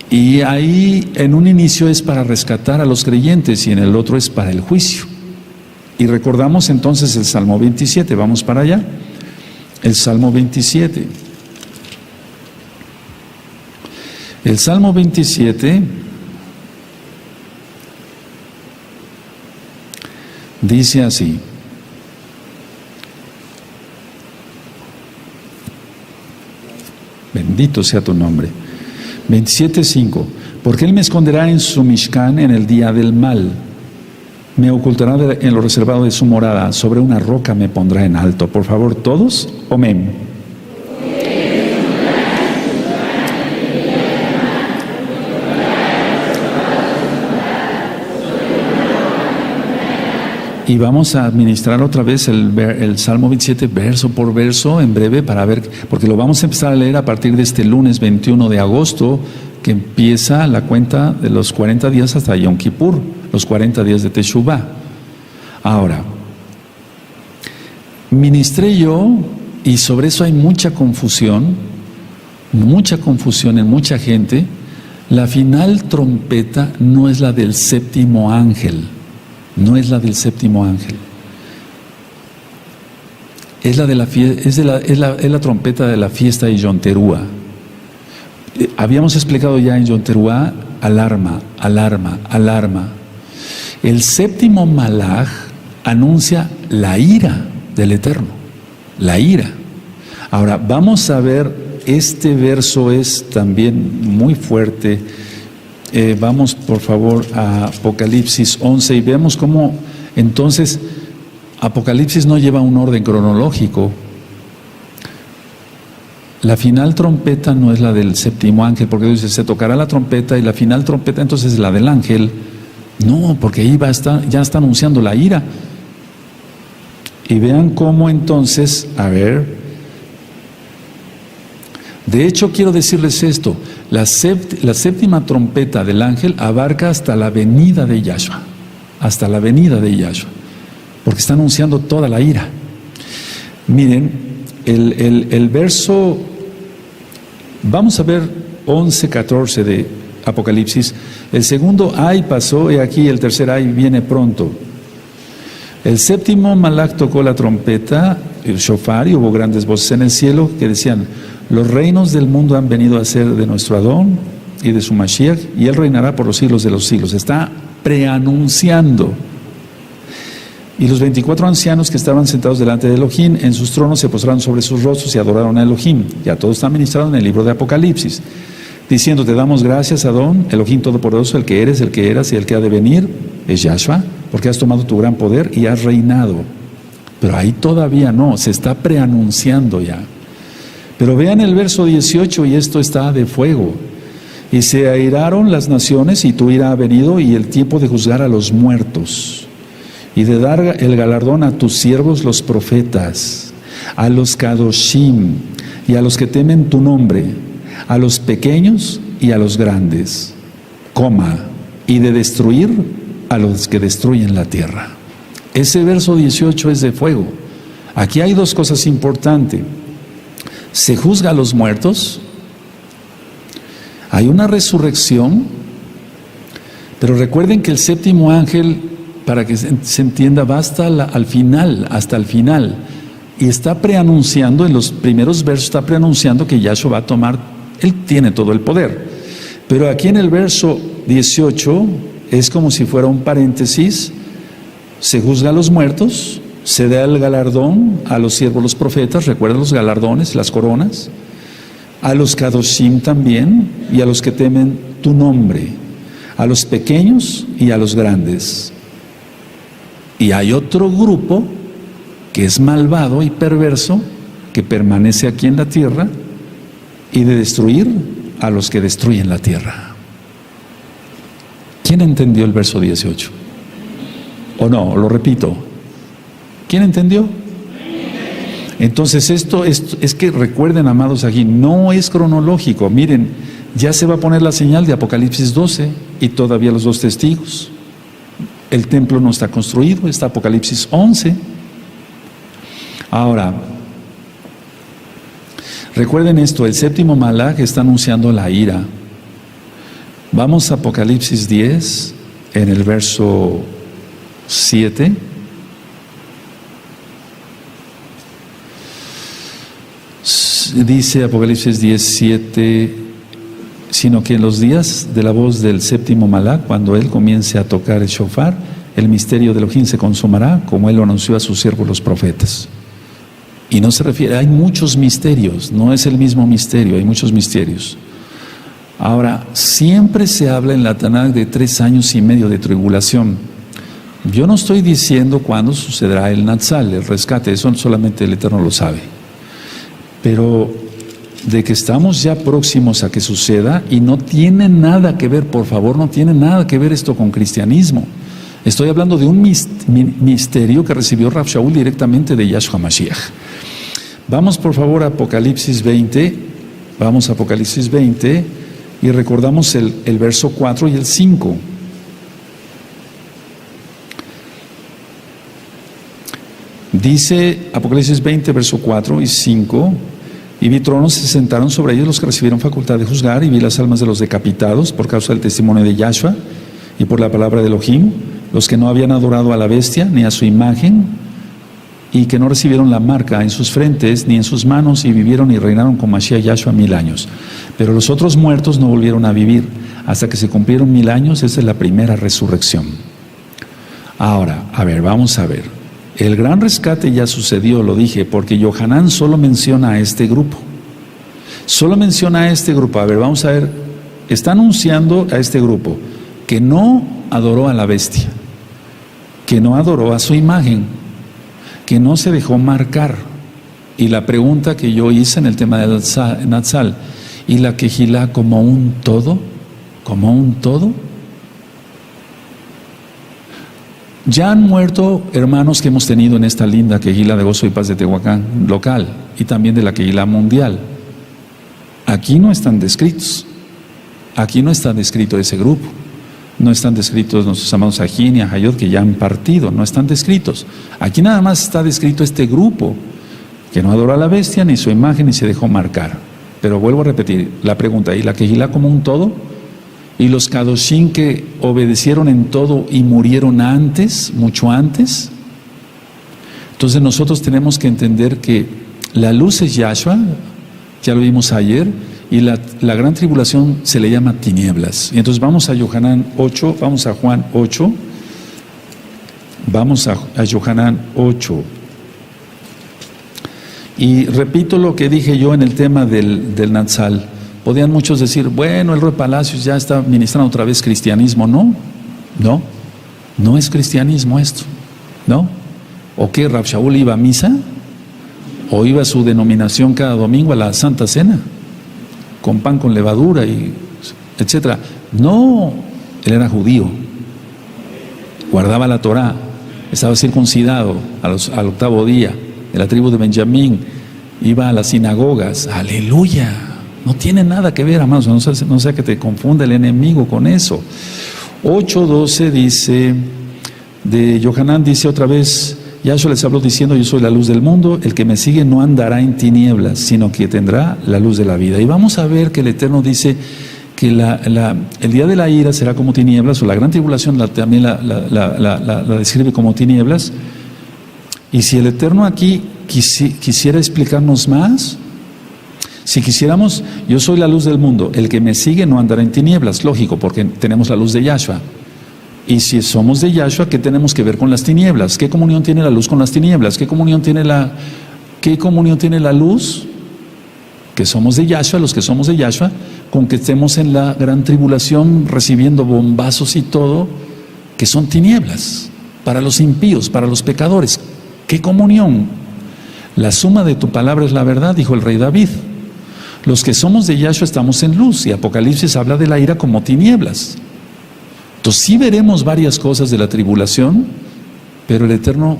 Y ahí en un inicio es para rescatar a los creyentes y en el otro es para el juicio. Y recordamos entonces el Salmo 27, vamos para allá. El Salmo 27. El Salmo 27 dice así. Bendito sea tu nombre. 27:5. Porque Él me esconderá en su Mishkan en el día del mal. Me ocultará en lo reservado de su morada. Sobre una roca me pondrá en alto. Por favor, todos, amén. Y vamos a administrar otra vez el Salmo 27 verso por verso en breve para ver, porque lo vamos a empezar a leer a partir de este lunes 21 de agosto, que empieza la cuenta de los 40 días hasta Yom Kippur, los 40 días de Teshuvah. Ahora, ministré yo, y sobre eso hay mucha confusión en mucha gente. La final trompeta no es la del séptimo ángel. No es la del séptimo ángel. Es la trompeta de la fiesta de Yom Teruah. Habíamos explicado ya en Yom Teruah, alarma, alarma, alarma. El séptimo malaj anuncia la ira del Eterno. La ira. Ahora, vamos a ver, este verso es también muy fuerte. Vamos por favor a Apocalipsis 11 y veamos cómo entonces Apocalipsis no lleva un orden cronológico. La final trompeta no es la del séptimo ángel, porque dice se tocará la trompeta y la final trompeta entonces es la del ángel. No, porque ahí ya está anunciando la ira. Y vean cómo entonces, a ver, de hecho quiero decirles esto. La séptima trompeta del ángel abarca hasta la venida de Yahshua, hasta la venida de Yahshua, porque está anunciando toda la ira. Miren, el verso, vamos a ver 11:14 de Apocalipsis. El segundo ay pasó, y aquí el tercer ay viene pronto. El séptimo malaj tocó la trompeta, el shofar, y hubo grandes voces en el cielo que decían: los reinos del mundo han venido a ser de nuestro Adón y de su Mashiach, y Él reinará por los siglos de los siglos. Está preanunciando. Y los 24 ancianos que estaban sentados delante de Elohim en sus tronos se postraron sobre sus rostros y adoraron a Elohim. Ya todo está ministrado en el libro de Apocalipsis, diciendo: te damos gracias, Adón, Elohim Todopoderoso, el que eres, el que eras y el que ha de venir, es Yahshua, porque has tomado tu gran poder y has reinado. Pero ahí todavía no, se está preanunciando ya. Pero vean el verso 18, y esto está de fuego. Y se airaron las naciones, y tu ira ha venido, y el tiempo de juzgar a los muertos, y de dar el galardón a tus siervos los profetas, a los kadoshim, y a los que temen tu nombre, a los pequeños y a los grandes, y de destruir a los que destruyen la tierra. Ese verso 18 es de fuego. Aquí hay dos cosas importantes. Se juzga a los muertos, hay una resurrección, pero recuerden que el séptimo ángel, para que se entienda, va hasta el final, y está preanunciando, en los primeros versos está preanunciando que Yahshua va a tomar, él tiene todo el poder. Pero aquí en el verso 18 es como si fuera un paréntesis: se juzga a los muertos, se da el galardón a los siervos, los profetas, recuerden los galardones, las coronas, a los kadoshim también, y a los que temen tu nombre, a los pequeños y a los grandes. Y hay otro grupo que es malvado y perverso, que permanece aquí en la tierra, y de destruir a los que destruyen la tierra. ¿Quién entendió el verso 18? ¿O no? Lo repito. ¿Quién entendió? Entonces esto es que recuerden, amados, aquí no es cronológico. Miren, ya se va a poner la señal de Apocalipsis 12 y todavía los dos testigos. El templo no está construido, está Apocalipsis 11. Ahora, recuerden esto: el séptimo malaj está anunciando la ira. Vamos a Apocalipsis 10, en el verso 7. Dice Apocalipsis 10:7: sino que en los días de la voz del séptimo malaj, cuando él comience a tocar el shofar, el misterio de Elohim se consumará, como él lo anunció a sus siervos los profetas. Y no se refiere, hay muchos misterios, no es el mismo misterio, hay muchos misterios. Ahora, siempre se habla en la Tanakh de 3 años y medio de tribulación. Yo no estoy diciendo cuándo sucederá el Natsal, el rescate, eso solamente el Eterno lo sabe. Pero de que estamos ya próximos a que suceda, y no tiene nada que ver, por favor, no tiene nada que ver esto con cristianismo. Estoy hablando de un misterio que recibió Rav Shaul directamente de Yahshua Mashiach. Vamos por favor a Apocalipsis 20, vamos a Apocalipsis 20 y recordamos el verso 4 y el 5. Dice Apocalipsis 20, verso 4 y 5: y vi tronos, se sentaron sobre ellos los que recibieron facultad de juzgar, y vi las almas de los decapitados por causa del testimonio de Yahshua y por la palabra de Elohim, los que no habían adorado a la bestia ni a su imagen, y que no recibieron la marca en sus frentes ni en sus manos, y vivieron y reinaron con Mashiach Yahshua 1000 años. Pero los otros muertos no volvieron a vivir hasta que se cumplieron 1000 años. Esa es la primera resurrección. Ahora, a ver, vamos a ver. El gran rescate ya sucedió, lo dije, porque Yohanan solo menciona a este grupo. Solo menciona a este grupo. A ver, vamos a ver. Está anunciando a este grupo que no adoró a la bestia, que no adoró a su imagen, que no se dejó marcar. Y la pregunta que yo hice en el tema del Natsal: ¿y la Kehilá como un todo? ¿Como un todo? Ya han muerto hermanos que hemos tenido en esta linda Kehilá de Gozo y Paz de Tehuacán local, y también de la Kehilá mundial. Aquí no están descritos. Aquí no está descrito ese grupo. No están descritos nuestros amados Ajín y Ajayot, que ya han partido. No están descritos. Aquí nada más está descrito este grupo que no adoró a la bestia ni su imagen ni se dejó marcar. Pero vuelvo a repetir la pregunta: ¿y la Kehilá como un todo? ¿Y los Kadoshim que obedecieron en todo y murieron antes, mucho antes? Entonces nosotros tenemos que entender que la luz es Yahshua, ya lo vimos ayer, y la gran tribulación se le llama tinieblas. Y entonces vamos a Yohanan 8, vamos a Juan 8, Vamos a Yohanan 8. Y repito lo que dije yo en el tema del Natsal. Podían muchos decir, bueno, el Roy Palacios ya está ministrando otra vez cristianismo. No es cristianismo esto, ¿no? ¿O qué? ¿Rab Shaul iba a misa? ¿O iba a su denominación cada domingo a la Santa Cena? Con pan con levadura y etcétera. No, él era judío, guardaba la Torá, estaba circuncidado al 8º día, de la tribu de Benjamín, iba a las sinagogas. ¡Aleluya! No tiene nada que ver, hermanos, no sea que te confunda el enemigo con eso. 8:12 dice, de Yohanan dice otra vez, Yahshua les habló diciendo, yo soy la luz del mundo, el que me sigue no andará en tinieblas, sino que tendrá la luz de la vida. Y vamos a ver que el Eterno dice que el día de la ira será como tinieblas, o la gran tribulación también la describe como tinieblas. Y si el Eterno aquí quisiera explicarnos más, si quisiéramos, yo soy la luz del mundo, el que me sigue no andará en tinieblas, lógico, porque tenemos la luz de Yahshua. Y si somos de Yahshua, ¿qué tenemos que ver con las tinieblas? ¿Qué comunión tiene la luz con las tinieblas? ¿Qué comunión tiene la luz? Que somos de Yahshua, los que somos de Yahshua, con que estemos en la gran tribulación recibiendo bombazos y todo, que son tinieblas, para los impíos, para los pecadores. ¿Qué comunión? La suma de tu palabra es la verdad, dijo el rey David. Los que somos de Yahshua estamos en luz, y Apocalipsis habla de la ira como tinieblas. Entonces sí veremos varias cosas de la tribulación, pero el Eterno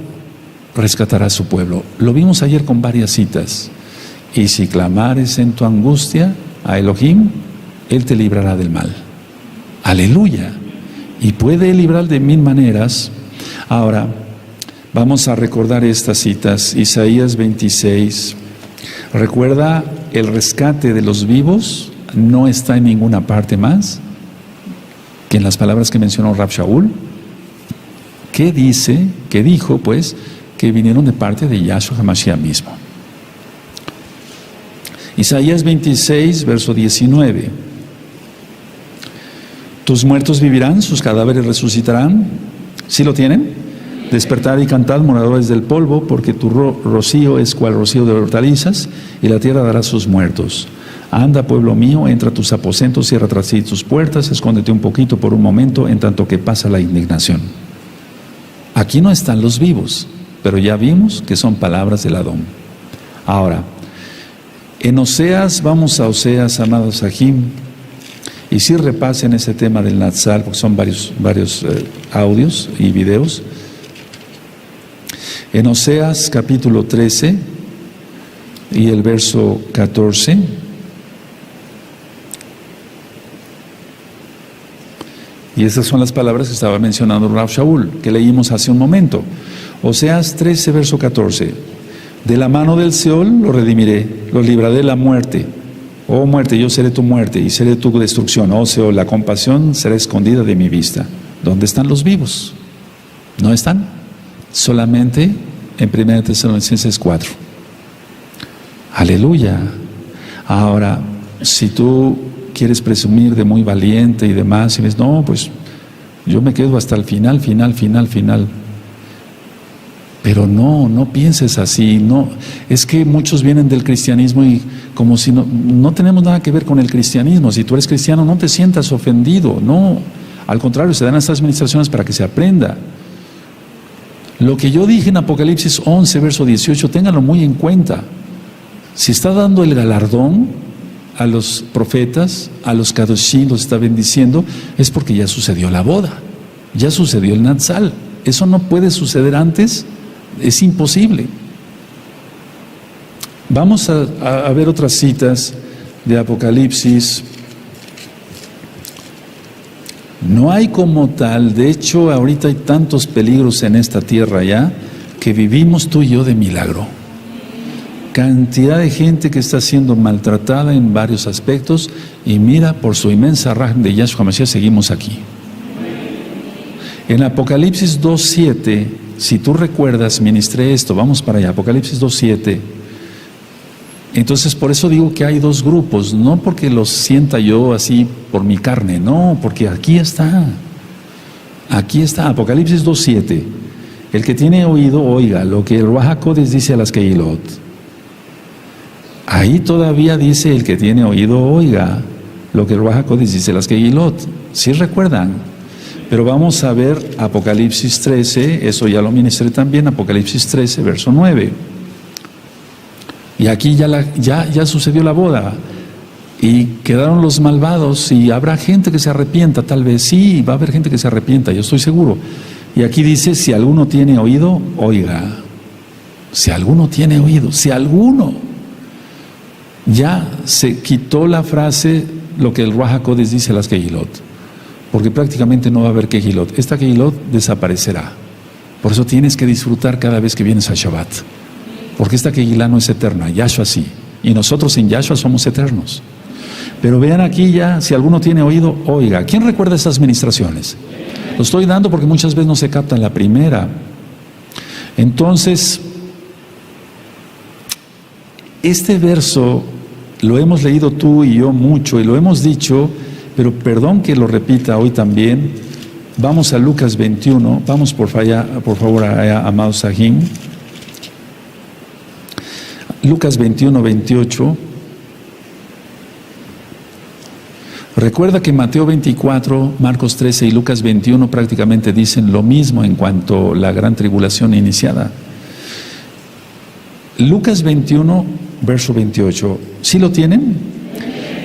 rescatará a su pueblo. Lo vimos ayer con varias citas. Y si clamares en tu angustia a Elohim, Él te librará del mal. Aleluya. Y puede librar de 1000 maneras. Ahora, vamos a recordar estas citas. Isaías 26. Recuerda, el rescate de los vivos no está en ninguna parte más que en las palabras que mencionó Rab Shaul. ¿Qué dice? ¿Qué dijo? Pues que vinieron de parte de Yahshua HaMashiach mismo. Isaías 26, verso 19. Tus muertos vivirán, sus cadáveres resucitarán. ¿Sí lo tienen? Despertad y cantad, moradores del polvo, porque tu rocío es cual rocío de hortalizas, y la tierra dará sus muertos. Anda, pueblo mío, entra a tus aposentos, cierra tras sí tus puertas, escóndete un poquito por un momento, en tanto que pasa la indignación. Aquí no están los vivos, pero ya vimos que son palabras del Adón. Ahora, en Oseas, vamos a Oseas, amados Sahim, y si repasen ese tema del Natsal, porque son varios audios y videos. En Oseas capítulo 13 y el verso 14, y esas son las palabras que estaba mencionando Rab Shaul, que leímos hace un momento. Oseas 13, verso 14. De la mano del Seol lo redimiré, los libraré de la muerte. Oh muerte, yo seré tu muerte y seré tu destrucción. Oh Seol, la compasión será escondida de mi vista. ¿Dónde están los vivos? ¿No están? Solamente en 1 Tesalonicenses 4. Aleluya. Ahora, si tú quieres presumir de muy valiente y demás, y dices, no, pues yo me quedo hasta el final. Pero no pienses así. No, es que muchos vienen del cristianismo y como si no tenemos nada que ver con el cristianismo. Si tú eres cristiano, no te sientas ofendido. No, al contrario, se dan estas administraciones para que se aprenda. Lo que yo dije en Apocalipsis 11, verso 18, ténganlo muy en cuenta. Si está dando el galardón a los profetas, a los kadoshim, los está bendiciendo, es porque ya sucedió la boda, ya sucedió el Natsal. Eso no puede suceder antes, es imposible. Vamos a ver otras citas de Apocalipsis. No hay como tal, de hecho ahorita hay tantos peligros en esta tierra ya, que vivimos tú y yo de milagro. Cantidad de gente que está siendo maltratada en varios aspectos, y mira, por su inmensa raja de Yahshua HaMashiach seguimos aquí. En Apocalipsis 2.7, si tú recuerdas, ministré esto, vamos para allá, Apocalipsis 2.7. Entonces, por eso digo que hay dos grupos, no porque los sienta yo así por mi carne, no, porque aquí está, Apocalipsis 2.7. El que tiene oído, oiga lo que el Ruach HaKodesh dice a las Kehilot. Ahí todavía dice el que tiene oído, oiga lo que el Ruach HaKodesh dice a las Kehilot. ¿Sí recuerdan? Pero vamos a ver Apocalipsis 13, eso ya lo ministré también, Apocalipsis 13, verso 9. Y aquí ya sucedió la boda. Y quedaron los malvados y habrá gente que se arrepienta, tal vez. Sí, va a haber gente que se arrepienta, yo estoy seguro. Y aquí dice, si alguno tiene oído, oiga. Si alguno tiene oído, si alguno. Ya se quitó la frase, lo que el Ruach HaKodesh dice a las Kehilot. Porque prácticamente no va a haber Kehilot. Esta Kehilot desaparecerá. Por eso tienes que disfrutar cada vez que vienes a Shabbat. Porque esta Kehilá no es eterna, Yahshua sí. Y nosotros en Yahshua somos eternos. Pero vean aquí ya, si alguno tiene oído, oiga. ¿Quién recuerda estas ministraciones? Lo estoy dando porque muchas veces no se capta en la primera. Entonces, este verso lo hemos leído tú y yo mucho y lo hemos dicho, pero perdón que lo repita hoy también. Vamos a Lucas 21, vamos por favor a amado Sahim. Lucas 21, 28. Recuerda que Mateo 24, Marcos 13 y Lucas 21 prácticamente dicen lo mismo en cuanto a la gran tribulación iniciada. Lucas 21, verso 28. ¿Sí lo tienen?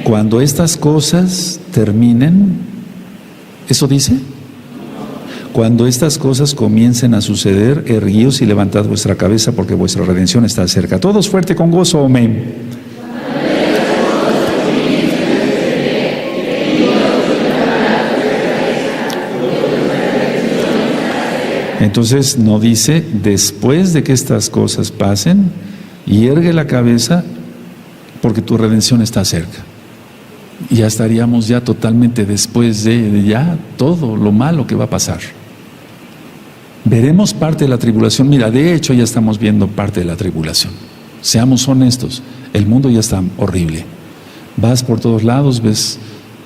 Cuando estas cosas terminen, ¿eso dice? Cuando estas cosas comiencen a suceder, erguíos y levantad vuestra cabeza porque vuestra redención está cerca. Todos fuerte con gozo, amén. Entonces no dice, después de que estas cosas pasen, hiergue la cabeza porque tu redención está cerca. Y ya estaríamos ya totalmente después de ya todo lo malo que va a pasar. Veremos parte de la tribulación. Mira, de hecho ya estamos viendo parte de la tribulación. Seamos honestos, el mundo ya está horrible. Vas por todos lados, ves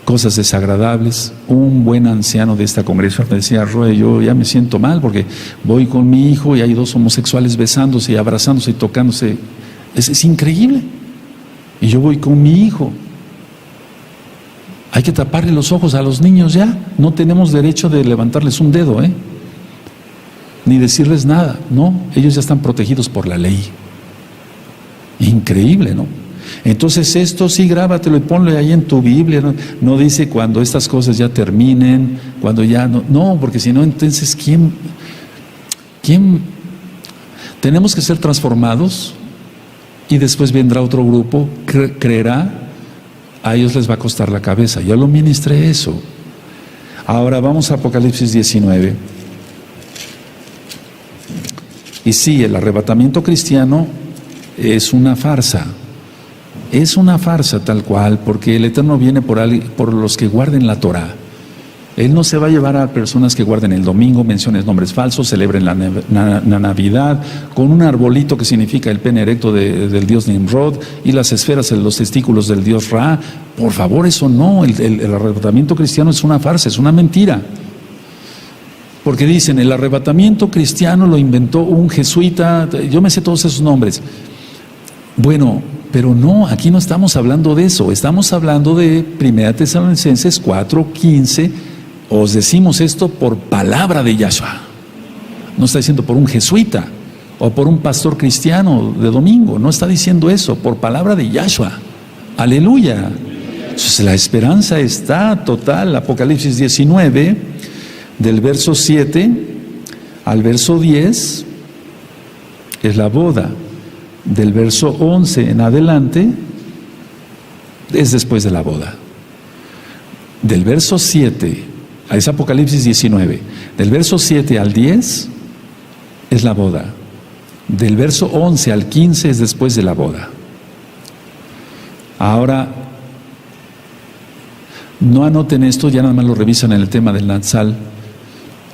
cosas desagradables. Un buen anciano de esta congregación me decía, Roe, yo ya me siento mal porque voy con mi hijo y hay dos homosexuales besándose y abrazándose y tocándose. Es increíble. Y yo voy con mi hijo. Hay que taparle los ojos a los niños ya. No tenemos derecho de levantarles un dedo, ni decirles nada. No, ellos ya están protegidos por la ley. Increíble, ¿no? Entonces esto sí, grábatelo y ponlo ahí en tu Biblia. No dice cuando estas cosas ya terminen, cuando ya no. No, porque si no, entonces ¿quién? Tenemos que ser transformados y después vendrá otro grupo, creerá. A ellos les va a costar la cabeza. Ya lo ministré eso. Ahora vamos a Apocalipsis 19. Y sí, el arrebatamiento cristiano es una farsa. Es una farsa tal cual, porque el Eterno viene por los que guarden la Torah. Él no se va a llevar a personas que guarden el domingo, mencionen nombres falsos, celebren la Navidad, con un arbolito que significa el pene erecto del dios Nimrod y las esferas en los testículos del dios Ra. Por favor, eso no. El arrebatamiento cristiano es una farsa, es una mentira. Porque dicen, el arrebatamiento cristiano lo inventó un jesuita, yo me sé todos esos nombres. Bueno, pero no, aquí no estamos hablando de eso, estamos hablando de 1 Tesalonicenses 4:15. Os decimos esto por palabra de Yahshua. No está diciendo por un jesuita o por un pastor cristiano de domingo. No está diciendo eso, por palabra de Yahshua. Aleluya. Entonces la esperanza está total. Apocalipsis 19, del verso 7 al verso 10, es la boda. Del verso 11 en adelante, es después de la boda. Del verso 7, es Apocalipsis 19, del verso 7 al 10 es la boda. Del verso 11 al 15 es después de la boda. Ahora, no anoten esto, ya nada más lo revisan en el tema del Natsal.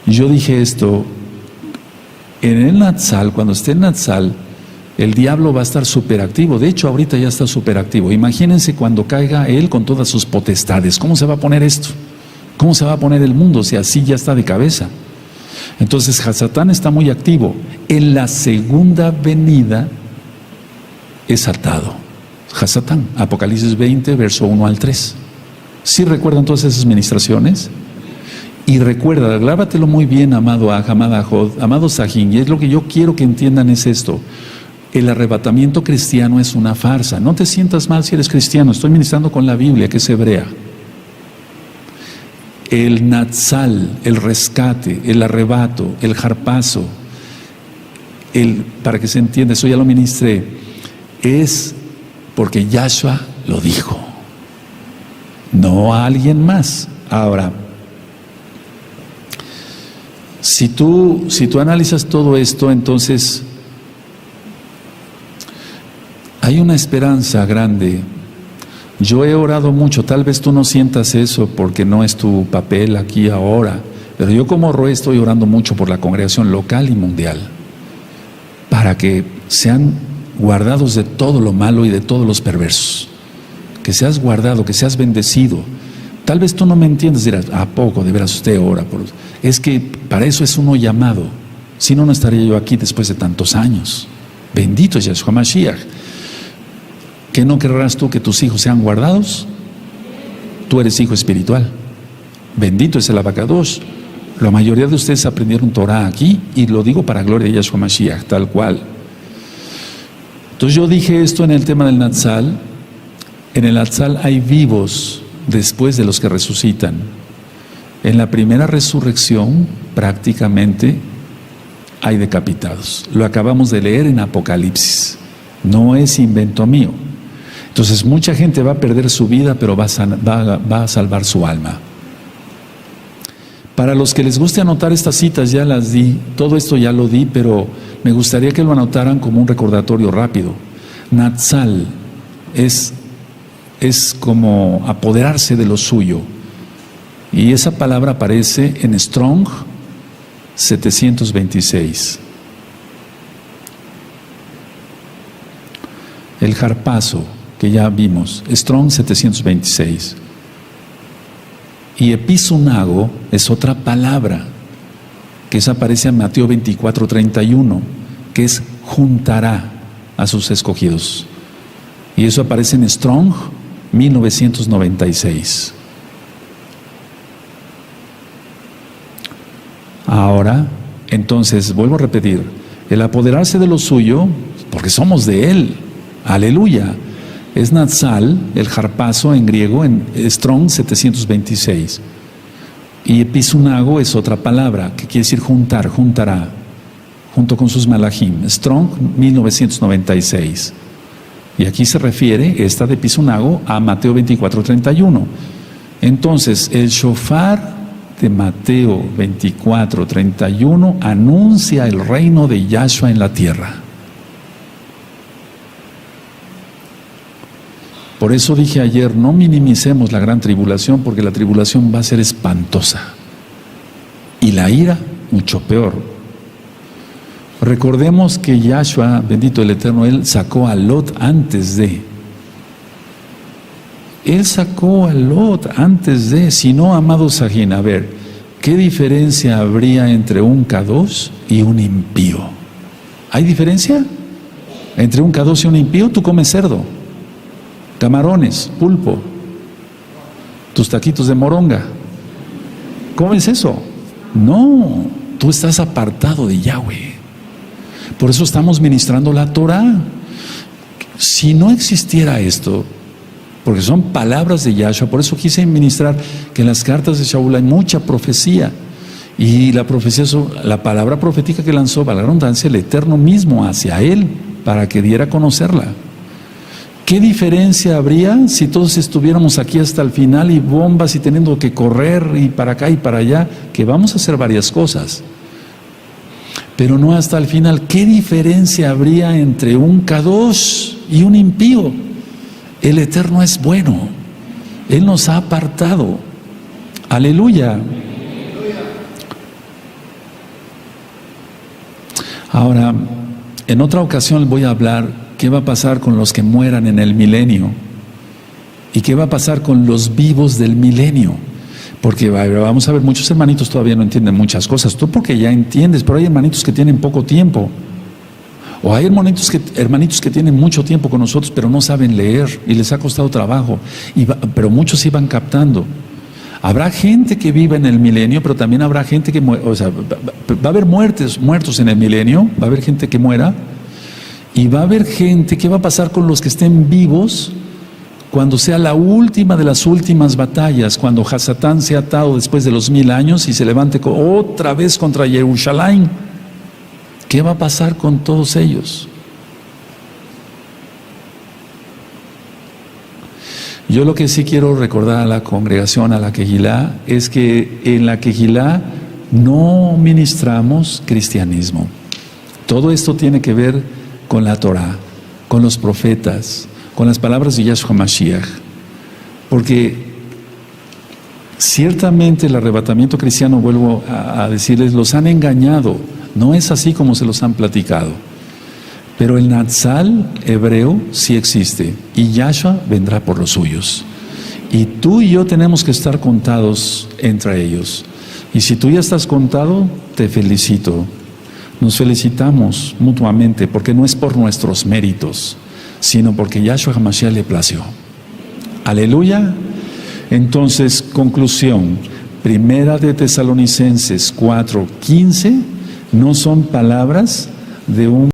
Yo dije esto, en el Natsal, cuando esté en Natsal, el diablo va a estar súper activo. De hecho, ahorita ya está súper activo. Imagínense cuando caiga él con todas sus potestades. ¿Cómo se va a poner esto? ¿Cómo se va a poner el mundo si así ya está de cabeza? Entonces Hasatán está muy activo. En la segunda venida es atado Hasatán. Apocalipsis 20, verso 1 al 3. ¿Sí recuerdan todas esas ministraciones? Y recuerda, grábatelo muy bien, amado Aj, amada Jod, amado Sahin, y es lo que yo quiero que entiendan es esto. El arrebatamiento cristiano es una farsa. No te sientas mal si eres cristiano, estoy ministrando con la Biblia, que es hebrea. El Natsal, el rescate, el arrebato, el harpazo, para que se entienda, eso ya lo ministré, es porque Yahshua lo dijo, no a alguien más. Ahora, si tú analizas todo esto, entonces hay una esperanza grande. Yo he orado mucho, tal vez tú no sientas eso porque no es tu papel aquí ahora, pero yo como Roé estoy orando mucho por la congregación local y mundial, para que sean guardados de todo lo malo y de todos los perversos, que seas guardado, que seas bendecido. Tal vez tú no me entiendes, dirás, ¿a poco de veras usted ora? Es que para eso es uno llamado, si no, no estaría yo aquí después de tantos años. Bendito es Yahshua Mashiach. ¿Qué no querrás tú que tus hijos sean guardados? Tú eres hijo espiritual. Bendito es el Abacadosh. La mayoría de ustedes aprendieron Torah aquí, y lo digo para gloria de Yahshua Mashiach, tal cual. Entonces yo dije esto en el tema del Natsal. En el Natsal hay vivos después de los que resucitan. En la primera resurrección prácticamente hay decapitados. Lo acabamos de leer en Apocalipsis. No es invento mío. Entonces mucha gente va a perder su vida, pero va a salvar su alma. Para los que les guste anotar estas citas, ya las di, todo esto ya lo di, pero me gustaría que lo anotaran como un recordatorio rápido. Natsal es como apoderarse de lo suyo. Y esa palabra aparece en Strong 726. El harpazo, que ya vimos, Strong 726. Y epizunago es otra palabra, que esa aparece en Mateo 24:31, que es juntará a sus escogidos. Y eso aparece en Strong 1996. Ahora, entonces, vuelvo a repetir, el apoderarse de lo suyo, porque somos de Él, aleluya, es Natsal, el harpazo en griego, en Strong 726. Y epizunago es otra palabra, que quiere decir juntar, juntará, junto con sus malachim. Strong 1996. Y aquí se refiere, esta de epizunago, a Mateo 24:31. Entonces, el shofar de Mateo 24:31 anuncia el reino de Yahshua en la tierra. Por eso dije ayer, no minimicemos la gran tribulación, porque la tribulación va a ser espantosa. Y la ira, mucho peor. Recordemos que Yahshua, bendito el Eterno, Él sacó a Lot antes de. Él sacó a Lot antes de. Si no, amado Sahin, a ver, ¿qué diferencia habría entre un Kadosh y un impío? ¿Hay diferencia? Entre un Kadosh y un impío, tú comes cerdo, camarones, pulpo, tus taquitos de moronga. ¿Cómo es eso? No, tú estás apartado de Yahweh. Por eso estamos ministrando la Torah. Si no existiera esto, porque son palabras de Yahshua, por eso quise ministrar que en las cartas de Shaul hay mucha profecía. Y la profecía, la palabra profética que lanzó, para la redundancia, el Eterno mismo hacia él, para que diera a conocerla. ¿Qué diferencia habría si todos estuviéramos aquí hasta el final y bombas y teniendo que correr y para acá y para allá? Que vamos a hacer varias cosas, pero no hasta el final. ¿Qué diferencia habría entre un Kadosh y un impío? El Eterno es bueno. Él nos ha apartado. Aleluya. Ahora, en otra ocasión voy a hablar qué va a pasar con los que mueran en el milenio y qué va a pasar con los vivos del milenio. Porque vamos a ver, muchos hermanitos todavía no entienden muchas cosas. Tú porque ya entiendes, pero hay hermanitos que tienen poco tiempo. O hay hermanitos que tienen mucho tiempo con nosotros, pero no saben leer y les ha costado trabajo. Pero muchos sí van captando. Habrá gente que viva en el milenio, pero también habrá gente que muera. O sea, va a haber muertos en el milenio, va a haber gente que muera. Y va a haber gente, ¿qué va a pasar con los que estén vivos cuando sea la última de las últimas batallas? Cuando Hasatán sea atado después de los 1000 años y se levante otra vez contra Jerusalén. ¿Qué va a pasar con todos ellos? Yo lo que sí quiero recordar a la congregación, a la Kehilá, es que en la Kehilá no ministramos cristianismo. Todo esto tiene que ver con la Torah, con los profetas, con las palabras de Yahshua Mashiach. Porque ciertamente el arrebatamiento cristiano, vuelvo a decirles, los han engañado. No es así como se los han platicado. Pero el Natsal hebreo sí existe y Yahshua vendrá por los suyos. Y tú y yo tenemos que estar contados entre ellos. Y si tú ya estás contado, te felicito. Nos felicitamos mutuamente porque no es por nuestros méritos, sino porque Yahshua HaMashiach le plació. Aleluya. Entonces, conclusión. Primera de Tesalonicenses 4:15 no son palabras de un